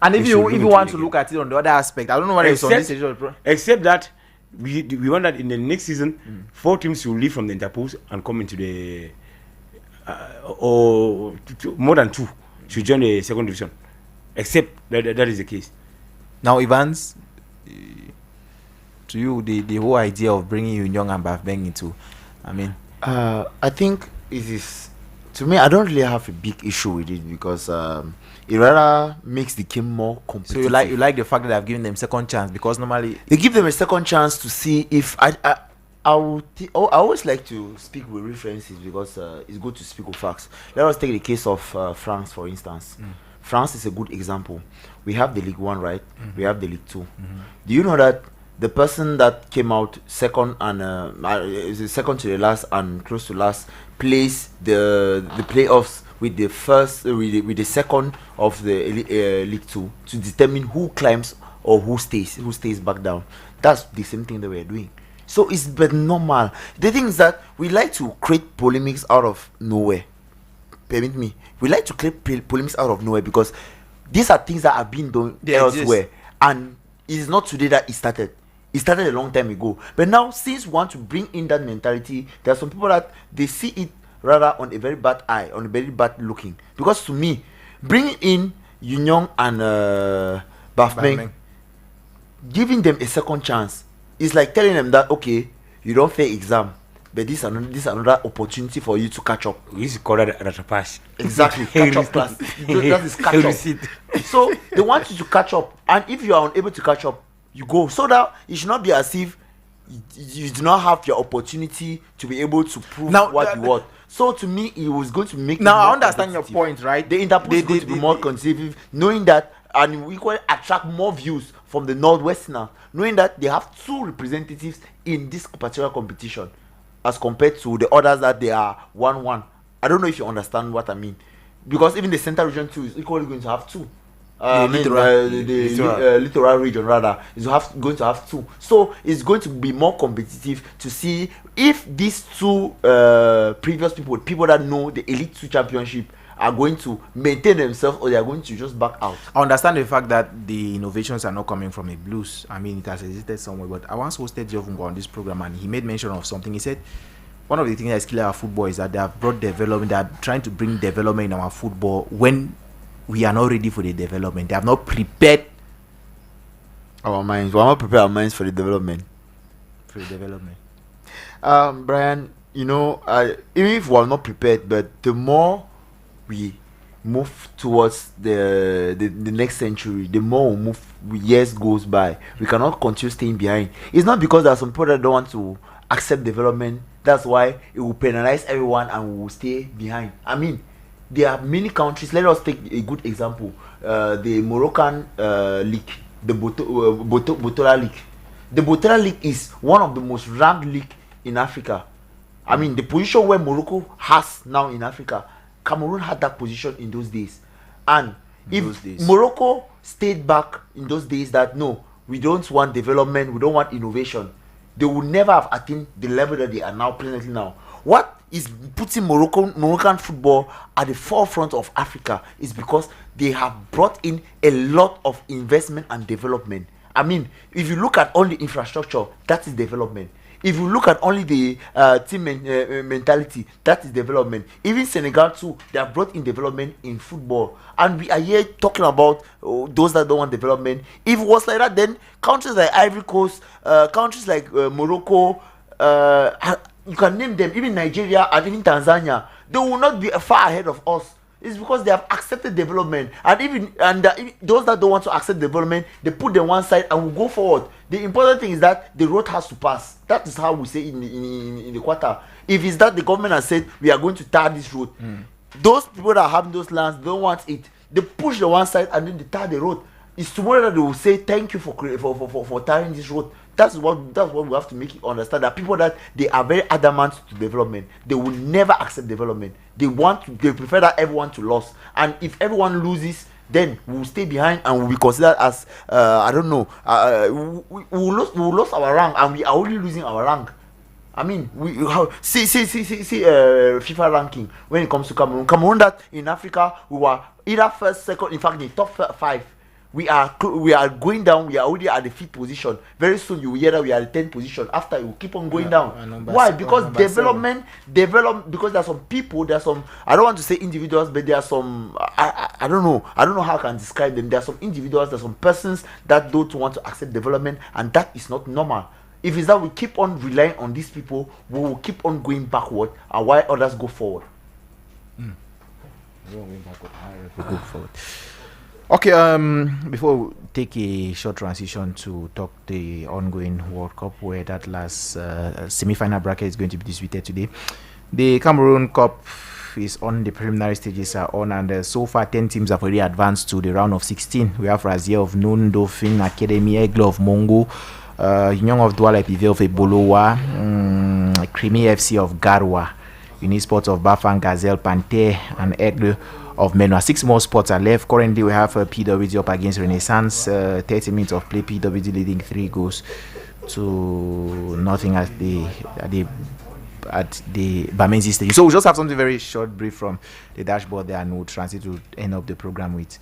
And if you want to look at it on the other aspect, I don't know what it's on this issue. Except that. We want that in the next season, 4 teams will leave from the interpools and come into the more than 2 should join the second division. Except that is the case. Now, Evans, to you, the whole idea of bringing Union and Bafmeng into, I think it is. To me, I don't really have a big issue with it because it rather makes the game more competitive. So you like the fact that I've given them second chance because normally they give them a second chance to see if I always like to speak with references because it's good to speak with facts. Let us take the case of France, for instance. France is a good example. We have the League 1, right? We have the League 2. Do you know that the person that came out second and second to the last and close to last plays the playoffs with the first with the second of the League 2 to determine who climbs or who stays back down? That's the same thing that we're doing. So it's but normal. The thing is that we like to create polemics out of nowhere. Permit me. We like to create polemics out of nowhere because these are things that have been done elsewhere, and it is not today that it started. It started a long time ago. But now, since we want to bring in that mentality, there are some people that they see it rather on a very bad eye, on a very bad looking. Because to me, bringing in Union and Bafmeng, giving them a second chance, is like telling them that, okay, you don't fail exam, but this is another opportunity for you to catch up. We used to call that a pass. Exactly, catch up class. That is catch up. So they want you to catch up, and if you are unable to catch up, you go. So that it should not be as if you do not have your opportunity to be able to prove what you want. So to me, it was going to make. Now I understand your point, right? The interpol is going to be more conservative, knowing that, and we can attract more views from the Northwesterners, knowing that they have 2 representatives in this particular competition, as compared to the others that they are 1-1 I don't know if you understand what I mean, because even the Central Region too is equally going to have 2. The littoral region rather is going to have 2. So it's going to be more competitive to see if these 2 previous people that know the Elite 2 Championship are going to maintain themselves, or they are going to just back out. I understand the fact that the innovations are not coming from a blues. I mean, it has existed somewhere, but I once hosted Jovungo on this program, and he made mention of something. He said one of the things that's killing our football is that they have brought development. They are trying to bring development in our football when we are not ready for the development. They have not prepared our minds. We are not prepared our minds for the development. Brian, even if we are not prepared, but the more we move towards the next century, the more years goes by, we cannot continue staying behind. It's not because there are some people that don't want to accept development. That's why it will penalize everyone and we will stay behind. I mean, there are many countries. Let us take a good example. The Moroccan league, the Botola League. The Botola League is one of the most ranked league in Africa. I mean, the position where Morocco has now in Africa, Cameroon had that position in those days. And Morocco stayed back in those days that no, we don't want development, we don't want innovation, they would never have attained the level that they are now presently now. What is putting Moroccan football at the forefront of Africa is because they have brought in a lot of investment and development. I mean, if you look at only infrastructure, that is development. If you look at only the team mentality, that is development. Even Senegal too, they have brought in development in football. And we are here talking about those that don't want development. If it was like that, then countries like Ivory Coast, countries like Morocco, you can name them, even Nigeria and even Tanzania, they will not be far ahead of us. It's because they have accepted development, and those that don't want to accept development, they put them one side and will go forward. The important thing is that the road has to pass. That is how we say in the quarter. If it's that the government has said we are going to tar this road, those people that are having those lands don't want it. They push the one side and then they tar the road. It's tomorrow that they will say thank you for tarring this road. That's what we have to make it understand, that people that they are very adamant to development, they will never accept development. They prefer that everyone to lose, and if everyone loses, then we will stay behind and will be considered as we will lose our rank, and we are only losing our rank. I mean, see FIFA ranking when it comes to Cameroon that in Africa we were either first, second, in fact the top 5. We are going down. We are already at the 5th position. Very soon you will hear that we are at the 10th position. After you keep on going down. Why? Because develop. Because there are some people. There are some. I don't want to say individuals, but there are some. I don't know. I don't know how I can describe them. There are some individuals. There are some persons that don't want to accept development, and that is not normal. If it's that we keep on relying on these people, we will keep on going backward, and while others go forward. Go forward. Okay, before we take a short transition to talk the ongoing World Cup, where that last semi-final bracket is going to be disputed today. The Cameroon Cup is on, the preliminary stages are on, and so far 10 teams have already advanced to the round of 16. We have Razia of Noon, Dauphin Academy, Aigle of Mongo, Union of Douala Epivé of Ebolowa, Creamy FC of Garwa, Unisports of Bafang, Gazelle, Panther, and Aigle of Menua. 6 more spots are left. Currently we have PWD up against Renaissance. 30 minutes of play, PWD leading 3 goals to nothing at the Bamenzi stage. So we'll just have something very short, brief from the dashboard there, and we'll transit to end up the program with.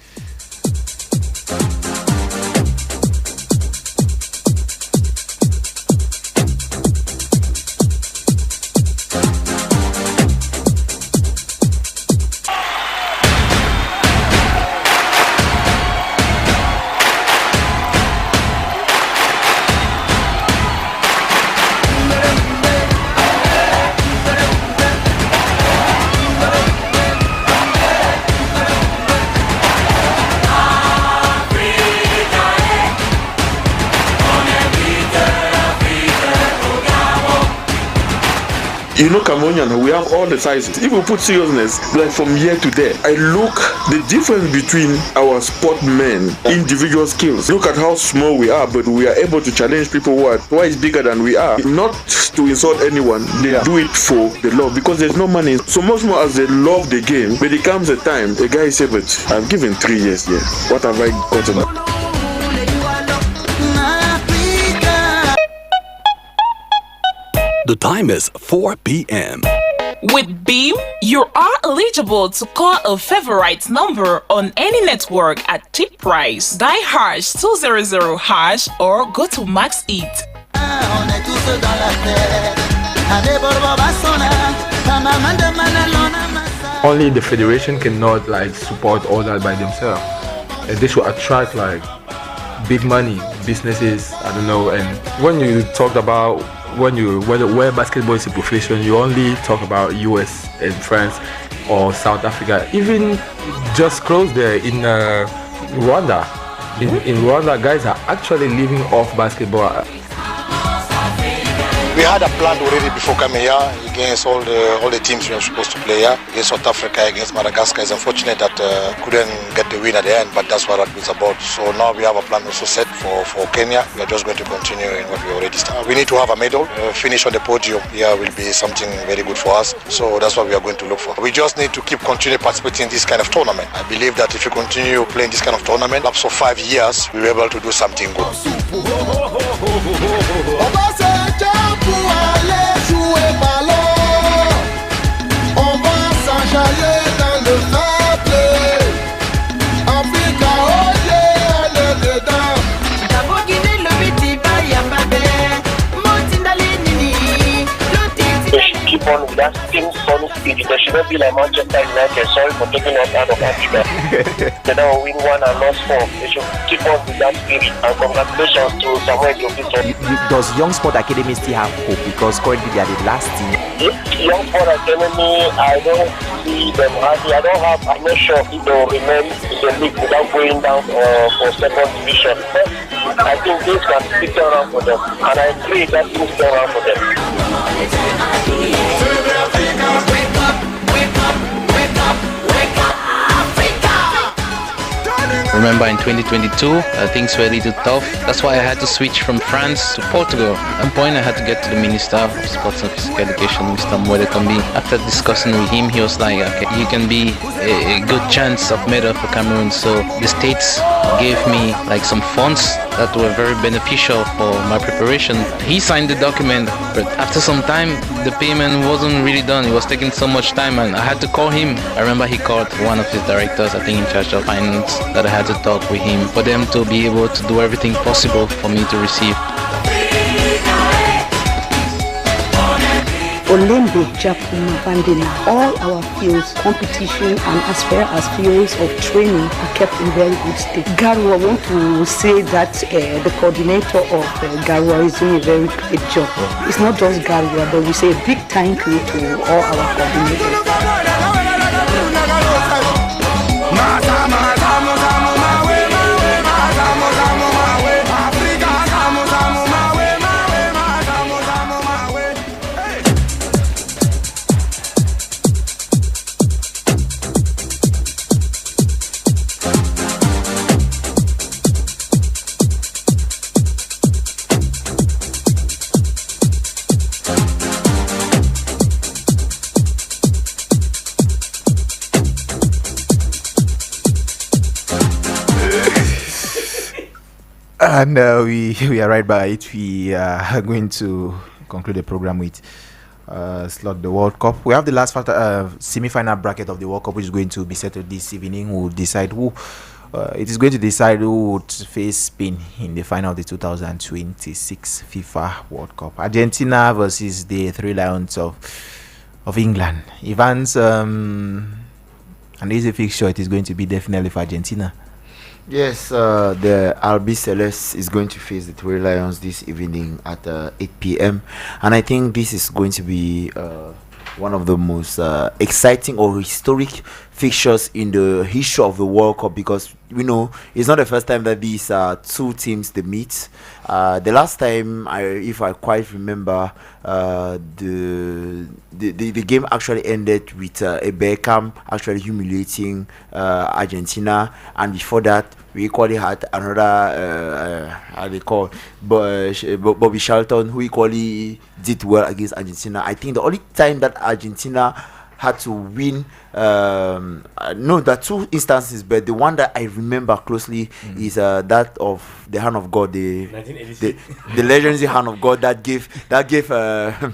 You know, Cameroonian, we have all the sizes. If we put seriousness, like from here to there, I look the difference between our sportmen, individual skills. Look at how small we are, but we are able to challenge people who are twice bigger than we are. Not to insult anyone, they do it for the love, because there's no money. So much more as they love the game, but it comes a time, the guy said, but I've given 3 years here. What have I gotten? The time is 4 p.m. With Beam, you are eligible to call a favorite number on any network at cheap price. Dial #200# or go to Max Eat. Only the federation cannot support all that by themselves. And this will attract big money, businesses, I don't know. And when you talk about where basketball is a profession, you only talk about US and France or South Africa. Even just close there in Rwanda. In Rwanda, guys are actually living off basketball. We had a plan already before coming here against all the teams we were supposed to play here. Against South Africa, against Madagascar. It's unfortunate that couldn't get the win at the end, but that's what rugby is about. So now we have a plan also set for Kenya. We are just going to continue in what we already started. We need to have a medal. Finish on the podium here will be something very good for us. So that's what we are going to look for. We just need to continue participating in this kind of tournament. I believe that if you continue playing this kind of tournament, up to 5 years, we'll be able to do something good. Pour aller jouer ballon, on va s'enjailler dans le fair play. Africa, oh yeah, allez dedans. D'abord Guinée, le petit bail à Babé, Montindali Nini, They should keep on with that same solid spirit. There should not be like Manchester United. Sorry for taking us out of Africa. They don't win 1 and lost 4. They should keep on with that spirit. And congratulations to Samuel Jovito. Does Young Sport Academy still have hope? Because currently they are the last team. Young Sport Academy, I don't see them happy. I'm not sure if they will remain in the league without going down for second division. But I think this can stick around for them. And I pray that things stick around for them. Remember in 2022, things were a little tough. That's why I had to switch from France to Portugal. At one point I had to get to the Minister of Sports and Physical Education, Mr. Mwedekombi. After discussing with him, he was like, okay, you can be a good chance of medal for Cameroon. So the states gave me some funds that were very beneficial for my preparation. He signed the document, but after some time, the payment wasn't really done. It was taking so much time and I had to call him. I remember he called one of his directors, I think in charge of finance, that I had to talk with him for them to be able to do everything possible for me to receive. Olembe Jakuma Bandina. All our fields, competition and as far as fields of training are kept in very good state. Garwa, I want to say that the coordinator of Garwa is doing a very great job. It's not just Garwa, but we say a big thank you to all our coordinators. And we are right by it. We are going to conclude the program with slot the World Cup. We have the last semi-final bracket of the World Cup, which is going to be settled this evening. We'll decide who. It is going to decide who would face Spain in the final of the 2026 FIFA World Cup. Argentina versus the Three Lions of England. Ivan's an easy fixture. It is going to be definitely for Argentina. Yes, the Albi Celeste is going to face the Three Lions this evening at 8 p.m. And I think this is going to be one of the most exciting or historic fixtures in the history of the World Cup, because we know it's not the first time that these two teams they meet. The last time, if I quite remember, the game actually ended with Beckham actually humiliating Argentina, and before that we equally had another how they call Bobby Charlton, who equally did well against Argentina. I think the only time that Argentina had to win, no, there are two instances, but the one that I remember closely is that of the hand of God, the legendary hand of God that gave Argentina,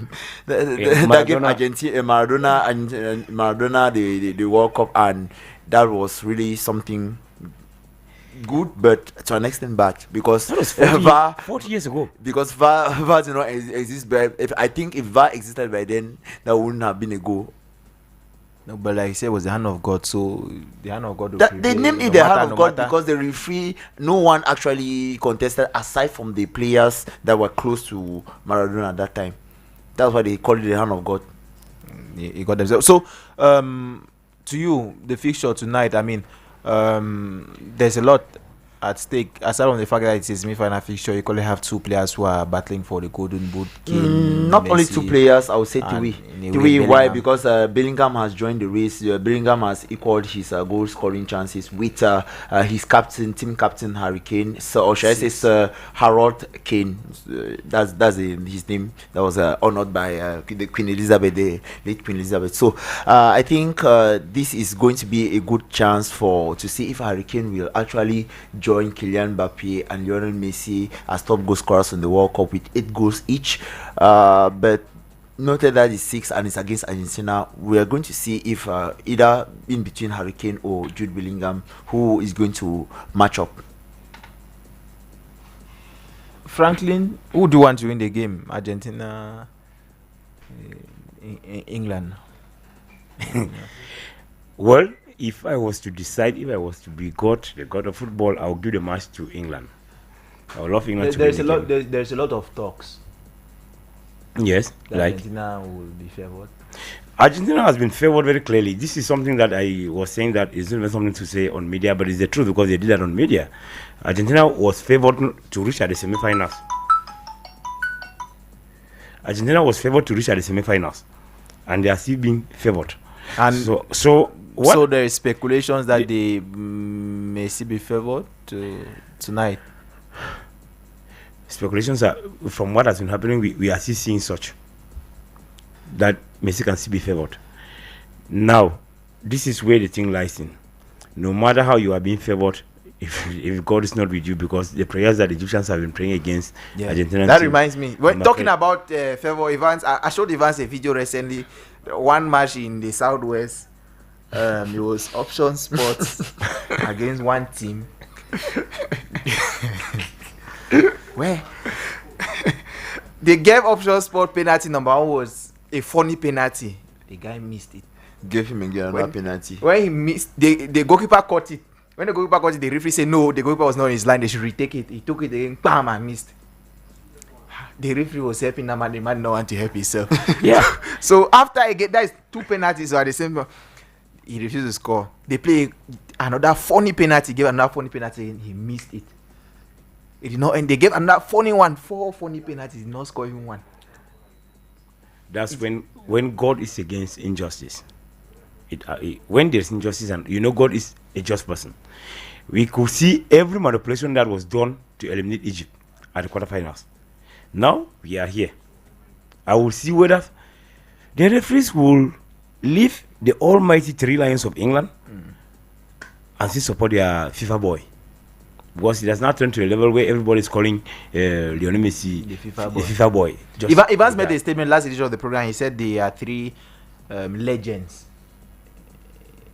Maradona the World Cup, and that was really something good, but to an extent bad, because that was 40 years ago. Because VAR did not exist. But I think if VAR existed by then, that wouldn't have been a goal. No, but like I said, it was the hand of God. So the hand of God. They named it the hand of God because the referee, no one actually contested aside from the players that were close to Maradona at that time. That's why they called it the hand of God. He got themselves. So, to you, the fixture tonight, I mean, there's a lot at stake. Aside from the fact that it's a semi-final fixture, you only have two players who are battling for the Golden Boot. Not Messi, only two players, I would say three. Why? Because Bellingham has joined the race. Bellingham has equaled his goal scoring chances with his team captain Harry Kane, or should I say Sir Harold Kane? That's his name. That was honored by the Queen Elizabeth, the late Queen Elizabeth. So I think this is going to be a good chance to see if Harry Kane will actually join Kylian Mbappe and Lionel Messi as top goal scorers in the World Cup with 8 goals each. But noted that it's 6 and it's against Argentina. We are going to see if either in between Harry Kane or Jude Bellingham, who is going to match up. Franklin, who do you want to win the game? Argentina, England? Well, if I was to decide, if I was to be the god of football, I would give the match to England. I would love England to win the game. There's a lot of talks. Yes, like Argentina will be favored. Argentina has been favored very clearly. This is something that I was saying that is not even something to say on media, but it's the truth because they did that on media. Argentina was favored to reach at the semi-finals. Argentina was favored to reach at the semi-finals, and they are still being favored. And so there is speculations that they may still be favored tonight. Speculations are, from what has been happening, we are still seeing such that Messi can still be favored. Now, this is where the thing lies in. No matter how you are being favored, if God is not with you, because the prayers that the Egyptians have been praying against Argentina. That reminds me, when talking about favor, Evans, I showed Evans a video recently. One match in the Southwest, it was option sports against one team. Where they gave option sport penalty number 1 was a funny penalty. The guy missed it. Gave him again another penalty. When he missed, the goalkeeper caught it. When the goalkeeper caught it, the referee said no, the goalkeeper was not in his line. They should retake it. He took it again, bam, and missed. The referee was helping the man. The man did not want to help himself. Yeah. So after I get that is 2 penalties at the same time, he refused to score. They play another funny penalty. Gave another funny penalty. And he missed it. It did not, and they gave another funny one. 4 funny penalties. Did not score even one. That's when God is against injustice. When there's injustice, and God is a just person. We could see every manipulation that was done to eliminate Egypt at the quarterfinals. Now we are here. I will see whether the referees will leave the almighty 3 Lions of England and still support their FIFA boy. Because it has now turned to a level where everybody is calling Lionel Messi the FIFA boy. Evans made a statement last edition of the program. He said there are 3 legends.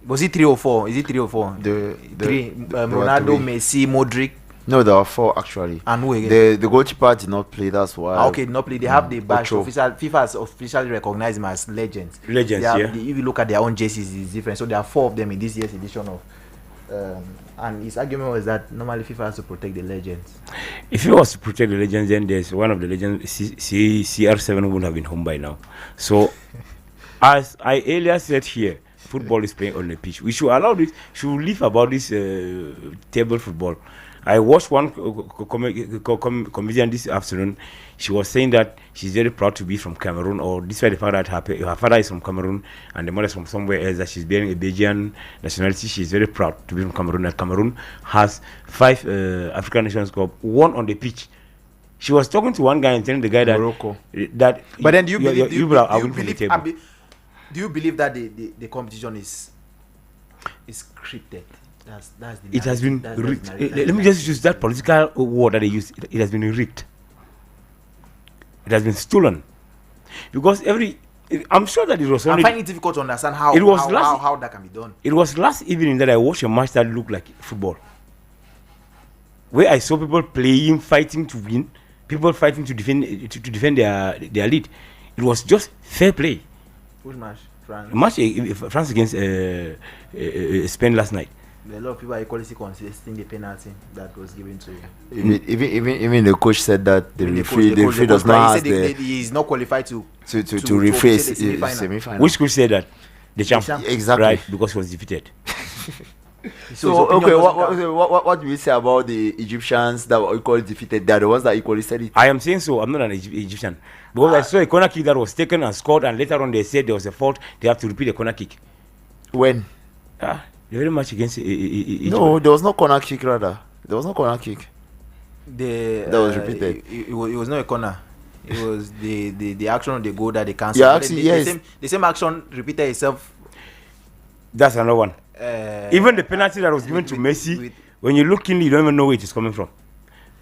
Was it 3 or 4? Is it 3 or 4? Ronaldo, Messi, Modric. No, there are 4 actually. And who again? The goalkeeper did not play. That's why. Okay, did not play. They have the badge. FIFA has officially recognized them as legends. If you look at their own jerseys, it's different. So there are 4 of them in this year's edition of. And his argument was that normally FIFA has to protect the legends. If it was to protect the legends, then there's one of the legends, CR7 would have been home by now. So, as I earlier said here, football is playing on the pitch. We should allow this. Should leave about this table football. I watched one comedian this afternoon. She was saying that she's very proud to be from Cameroon, or despite the fact that her father is from Cameroon and the mother is from somewhere else, that she's bearing a Belgian nationality. She's very proud to be from Cameroon. That Cameroon has 5 African Nations Cup, 1 on the pitch. She was talking to one guy and telling the guy that Morocco. That. But then do you believe that the competition is scripted? That's the it has been narrative. rigged. Let me just use that political word that they use. It has been rigged. It has been stolen. Because I'm sure that it was only... I find it difficult to understand how that can be done. It was last evening that I watched a match that looked like football, where I saw people playing, fighting to win, people fighting to defend their lead. It was just fair play. Which match? France. France against Spain last night. A lot of people are equally contesting the penalty that was given to him. Even the coach said that the referee does not have he is not qualified to rephrase the semi-final. Which coach said that? The champ. Exactly. Right, because he was defeated. So okay, what do you say about the Egyptians that were equally defeated? They are the ones that equally said it. I am saying so. I'm not an Egyptian. Because I saw a corner kick that was taken and scored, and later on they said there was a fault. They have to repeat the corner kick. When? The very much against Egypt. No, there was no corner kick. Rather, there was no corner kick. That was repeated. It was not a corner. It was the action on the goal that they cancelled. Yeah, actually, yes. The same action repeated itself. That's another one. Even the penalty that was given to Messi, when you look keenly, you don't even know where it is coming from.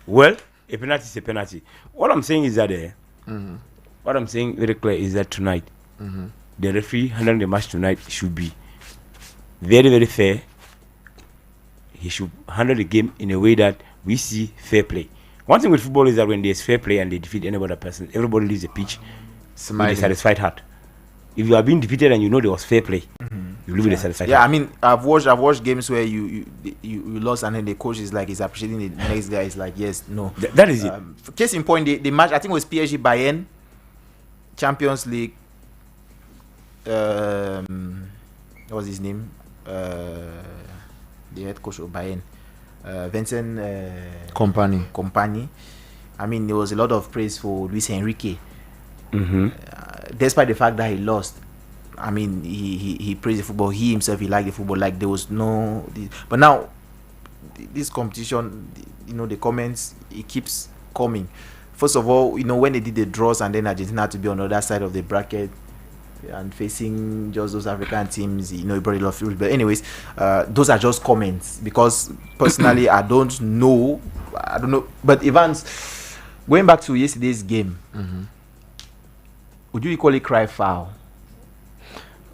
Well, a penalty is a penalty. What I'm saying is that what I'm saying very clear is that tonight, the referee handling the match tonight should be very, very fair. He should handle the game in a way that we see fair play. One thing with football is that when there's fair play and they defeat any other person, everybody leaves the pitch with a satisfied heart. If you are being defeated and you know there was fair play, you leave with a satisfied heart. I mean, I've watched games where you lost and then the coach is like, he's appreciating the next guy is like, yes, no. That is it. Case in point, the match, I think it was PSG Bayern, Champions League. What was his name? The head coach of Bayern, Vincent Kompany. I mean, there was a lot of praise for Luis Enrique. Despite the fact that he lost, I mean, he praised the football. He himself, he liked the football. Like there was no, but now this competition, the comments, it keeps coming. First of all, when they did the draws and then Argentina had to be on the other side of the bracket and facing just those African teams, it brought a lot of fury. But anyways, those are just comments, because personally I don't know. But Evans, going back to yesterday's game, would you equally cry foul?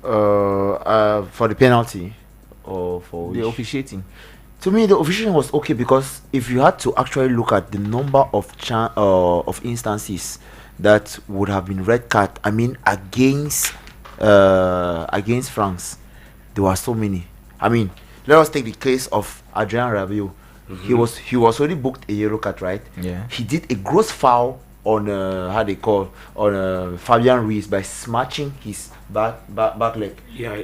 For the penalty or for the officiating? To me, the officiating was okay, because if you had to actually look at the number of instances that would have been red card, I mean, against France, there were so many. I mean, let us take the case of Adrien Rabiot. He was already booked a yellow card, right? Yeah. He did a gross foul on Fabian Ruiz by smashing his back leg. Yeah.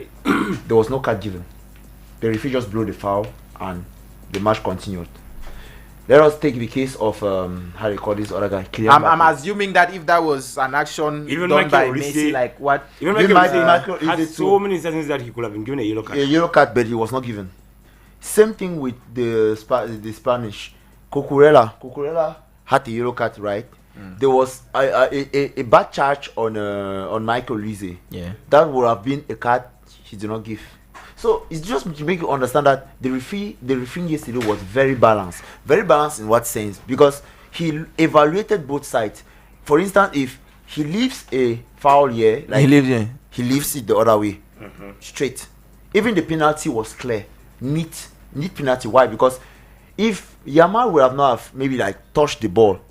There was no card given. The referee just blew the foul and the match continued. Let us take the case of this other guy. I'm assuming that if that was an action done by Messi, like what? Even Michael had so many instances that he could have been given a yellow card. A yellow card, but he was not given. Same thing with the Spanish. Cucurella had a yellow card, right? There was a bad charge on Michael Olise. Yeah. That would have been a card he did not give. So it's just to make you understand that the referee yesterday was very balanced. Very balanced in what sense? Because he evaluated both sides. For instance, if he leaves a foul here, he leaves it the other way, straight. Even the penalty was clear, neat penalty. Why? Because if Yamal would have not maybe touched the ball,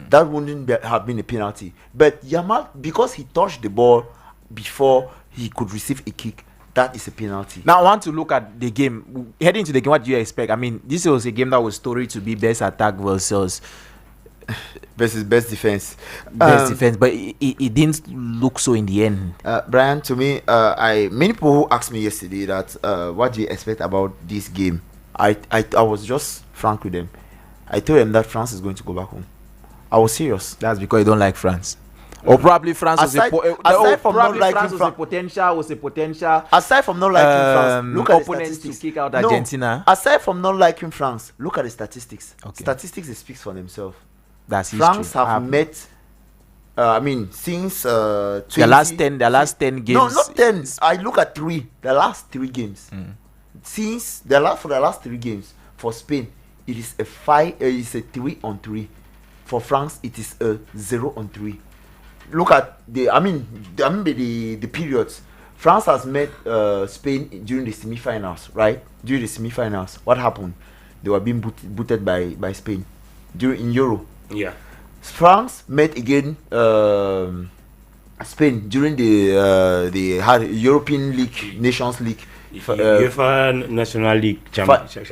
that wouldn't have been a penalty. But Yamal, because he touched the ball before he could receive a kick, that is a penalty. Now I want to look at the game. Heading to the game, what do you expect? I mean, this was a game that was storied to be best attack versus versus best defense. Best defense, but it didn't look so in the end. Brian, to me, many people who asked me yesterday that what do you expect about this game? I was just frank with them. I told them that France is going to go back home. I was serious. That's because you don't like France. Or probably France was a potential. Aside from not liking France, look at the statistics. To kick out Argentina. Aside from not liking France, look at the statistics. Okay. Statistics speaks for themselves. That's France have met. Since 20, the last 10 games. No, not 10. I look at 3. The last 3 games. Since for the last 3 games for Spain, it is a 5. It is a 3-on-3. For France, it is a 0-on-3. Look at the periods. France has met Spain during the semi-finals, right? During the semi-finals, what happened? They were being booted by Spain in Euro. Yeah. France met again Spain during the European League, Nations League, UEFA National League Championship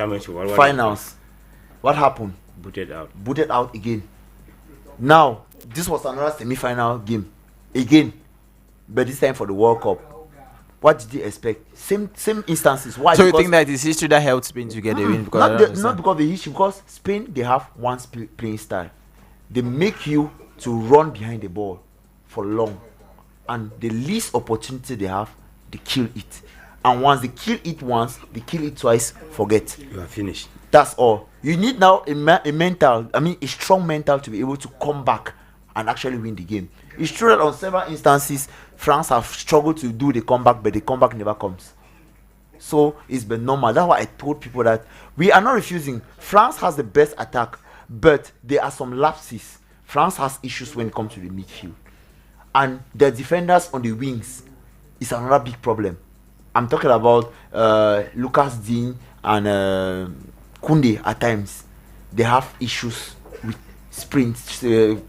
finals. What happened? Booted out again. Now this was another semi-final game again, but this time for the World Cup. What did you expect? Same instances. Why? So you think that it's history that helped Spain to get the win? Not because of the history. Because Spain, they have one playing style. They make you to run behind the ball for long, and the least opportunity they have, they kill it. And once they kill it once, they kill it twice. Forget. You are finished. That's all. You need now a strong mental to be able to come back and actually win the game. It's true that on several instances, France have struggled to do the comeback, but the comeback never comes. So it's been normal. That's why I told people that we are not refusing. France has the best attack, but there are some lapses. France has issues when it comes to the midfield. And the defenders on the wings is another big problem. I'm talking about Lucas Digne and Koundé at times. They have issues with sprints,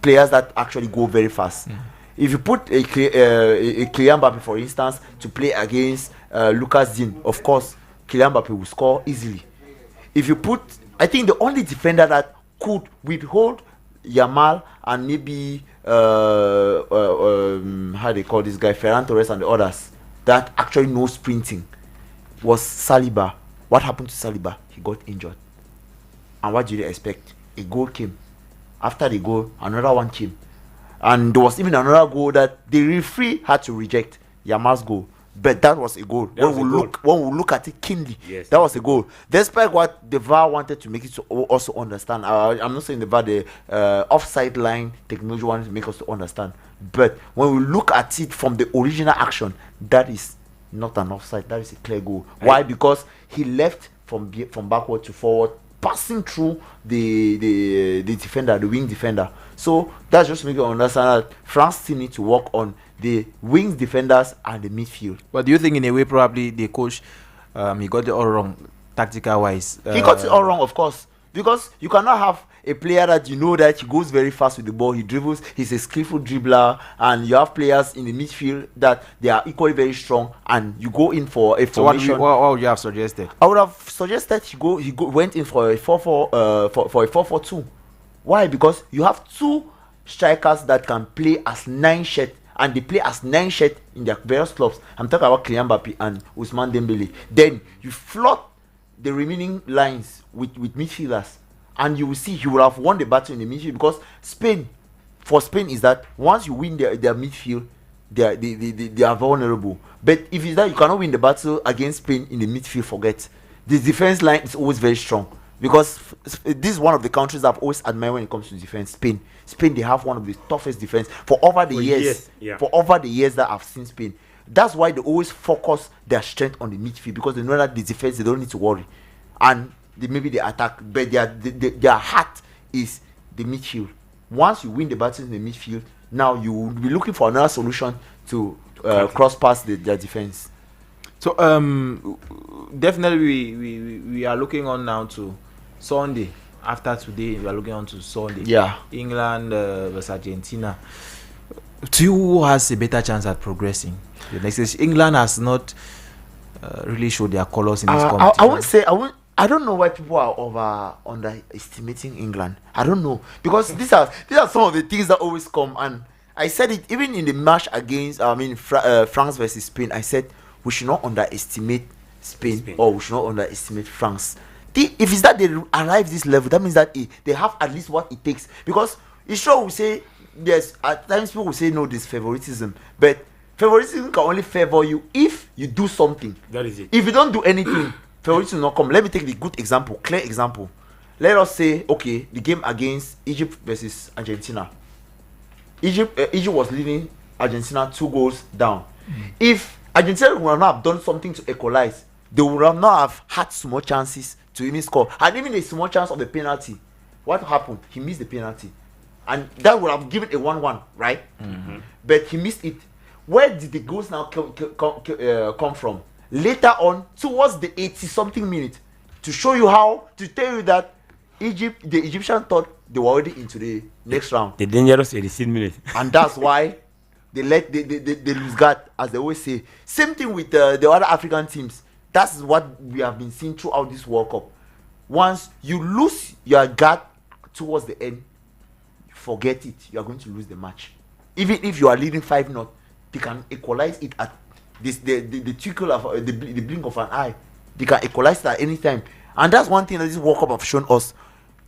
players that actually go very fast. If you put a Kylian Mbappé, for instance, to play against Lucas Digne, of course, Kylian Mbappé will score easily. If you put, I think the only defender that could withhold Yamal and maybe how they call this guy, Ferran Torres and the others, that actually know sprinting, was Saliba. What happened to Saliba? He got injured. And what did you expect? A goal came. After the goal, another one came. And there was even another goal that the referee had to reject, Yamal's goal. But that was a goal. When we look at it keenly, yes, that was a goal. Despite what the VAR wanted to make it to also understand. I'm not saying the VAR, the offside line technology wanted to make us to understand. But when we look at it from the original action, that is not an offside. That is a clear goal. Why? Because he left from backward to forward, passing through the defender, the wing defender. So that's just to make you understand that France still need to work on the wing defenders and the midfield. But do you think in a way probably the coach he got it all wrong tactical wise? He got it all wrong, of course, because you cannot have a player that you know that he goes very fast with the ball, he dribbles, he's a skillful dribbler, and you have players in the midfield that they are equally very strong, and you go in for a formation. What would you have suggested? I would have suggested he went in for a 4-4-2. Why? Because you have two strikers that can play as 9 shirt, and they play as 9 shirt in their various clubs. I'm talking about Kylian Mbappé and Ousmane Dembele. Then you flood the remaining lines with midfielders, and you will see he will have won the battle in the midfield, because for Spain is that once you win their midfield, they are vulnerable. But if it's that you cannot win the battle against Spain in the midfield, forget. The defense line is always very strong, because this is one of the countries I've always admired when it comes to defense. Spain, they have one of the toughest defense for over the years. For over the years that I've seen Spain. That's why they always focus their strength on the midfield, because they know that the defense, they don't need to worry, and maybe they attack, but their heart is the midfield. Once you win the battle in the midfield, now you will be looking for another solution to cross past their defense. So definitely we are looking on now to Sunday. After today, we are looking on to Sunday. Yeah. England versus Argentina. To you, who has a better chance at progressing? The next is England has not really showed their colors in this competition. I I don't know why people are underestimating England. I don't know, because these are some of the things that always come. And I said it even in the match against France versus Spain. I said we should not underestimate Spain. Or we should not underestimate France. If it's that they arrive this level, that means that they have at least what it takes. Because it's sure we say yes. At times people will say no, there's favoritism, but favoritism can only favor you if you do something. That is it. If you don't do anything, favoritism will not come. Let me take the good example, clear example. Let us say, okay, the game against Egypt versus Argentina. Egypt was leading Argentina 2 goals down. If Argentina would not have done something to equalize, they would not have had small chances to even score, and even a small chance of the penalty. What happened? He missed the penalty, and that would have given a 1-1, right? But he missed it. Where did the goals now come from? Later on, towards the 80-something minute, to show you how, to tell you that the Egyptians thought they were already into the next round. The dangerous 86 minutes. And that's why they lose guard, as they always say. Same thing with the other African teams. That's what we have been seeing throughout this World Cup. Once you lose your guard towards the end, forget it. You are going to lose the match. Even if you are leading 5-0, they can equalize it at the twinkle of the blink of an eye. They can equalize it at any time. And that's one thing that this World Cup have shown us.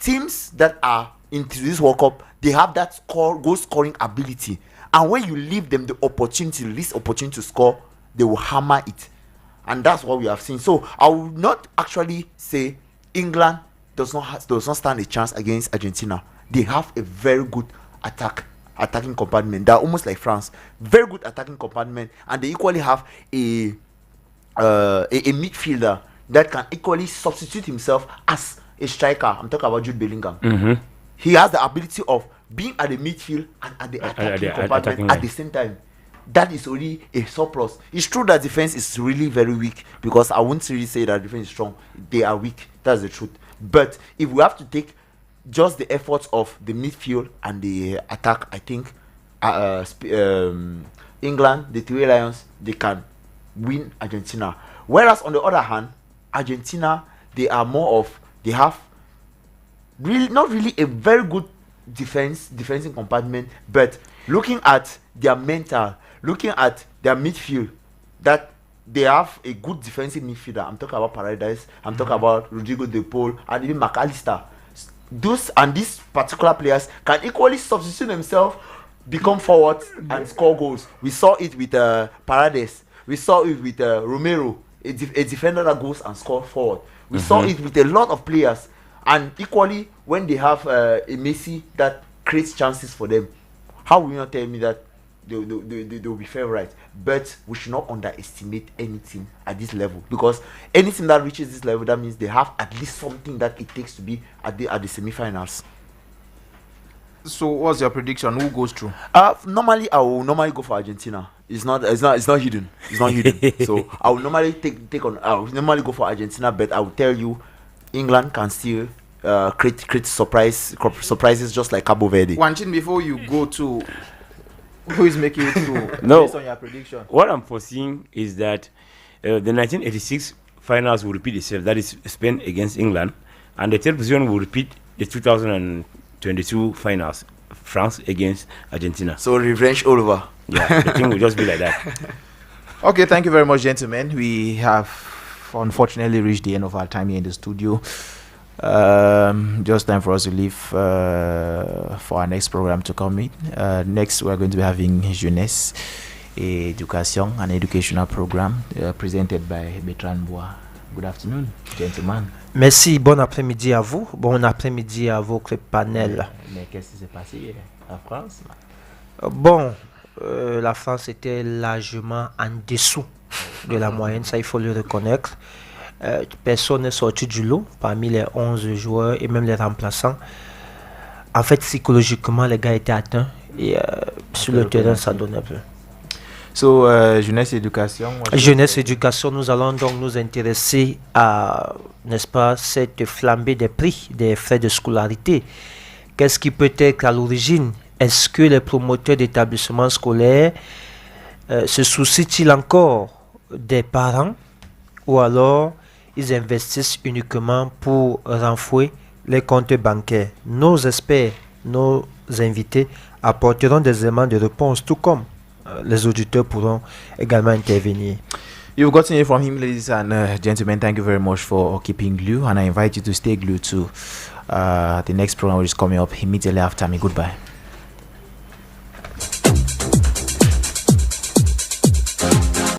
Teams that are into this World Cup, they have that goal scoring ability. And when you leave them the least opportunity to score, they will hammer it. And that's what we have seen. So I would not actually say England does not stand a chance against Argentina. They have a very good attacking compartment. They're almost like France. Very good attacking compartment, and they equally have a midfielder that can equally substitute himself as a striker. I'm talking about Jude Bellingham. He has the ability of being at the midfield and at the attacking compartment at the same time. That is only a surplus. It's true that defense is really very weak, because I won't really say that defense is strong. They are weak. That's the truth. But if we have to take just the efforts of the midfield and the attack, I think England, the Three Lions, they can win Argentina. Whereas on the other hand, Argentina, they have really not really a very good defensive compartment, but looking at their mental, looking at their midfield, that they have a good defensive midfielder. I'm talking about Paredes, I'm talking about Rodrigo De Paul, and even McAllister. These particular players can equally substitute themselves, become forwards, and score goals. We saw it with Paredes. We saw it with Romero, a defender that goes and scores forward. We saw it with a lot of players. And equally, when they have a Messi that creates chances for them, how will you not tell me that they will be favourites? But we should not underestimate anything at this level, because anything that reaches this level, that means they have at least something that it takes to be at the semi-finals. So what's your prediction? Who goes through? Normally I will go for Argentina. It's not hidden. It's not hidden. So I will normally I will normally go for Argentina, but I will tell you, England can still create surprises just like Cabo Verde. One thing before you go to who is making it through based on your prediction. What I'm foreseeing is that the 1986 finals will repeat itself. That is Spain against England, and the third position will repeat the 2022 finals, France against Argentina. So revenge all over. Yeah, the thing will just be like that. Okay, thank you very much, gentlemen. We have unfortunately reached the end of our time here in the studio. Just time for us to leave for our next program to come in. Next, we're going to be having Jeunesse et Éducation, an educational program presented by Bertrand Bois. Good afternoon, gentlemen. Merci, bon après-midi à vous. Bon après-midi à votre panel. Mais qu'est-ce qui s'est passé en France? Bon, la France était largement en dessous de la moyenne, ça il faut le reconnaître. Personne n'est sorti du lot parmi les 11 joueurs et même les remplaçants. En fait, psychologiquement, les gars étaient atteints et sur le terrain, ça donnait peu. So, Jeunesse Éducation. Jeunesse Éducation, nous allons donc nous intéresser à, n'est-ce pas, cette flambée des prix des frais de scolarité. Qu'est-ce qui peut être à l'origine? Est-ce que les promoteurs d'établissements scolaires se soucient-ils encore des parents, ou alors ils investissent uniquement pour renflouer les comptes bancaires. Nos experts, nos invités apporteront des éléments de réponse, tout comme les auditeurs pourront également intervenir. You've gotten it from him, ladies and gentlemen. Thank you very much for keeping glued, and I invite you to stay glued to the next program which is coming up immediately after me. Goodbye.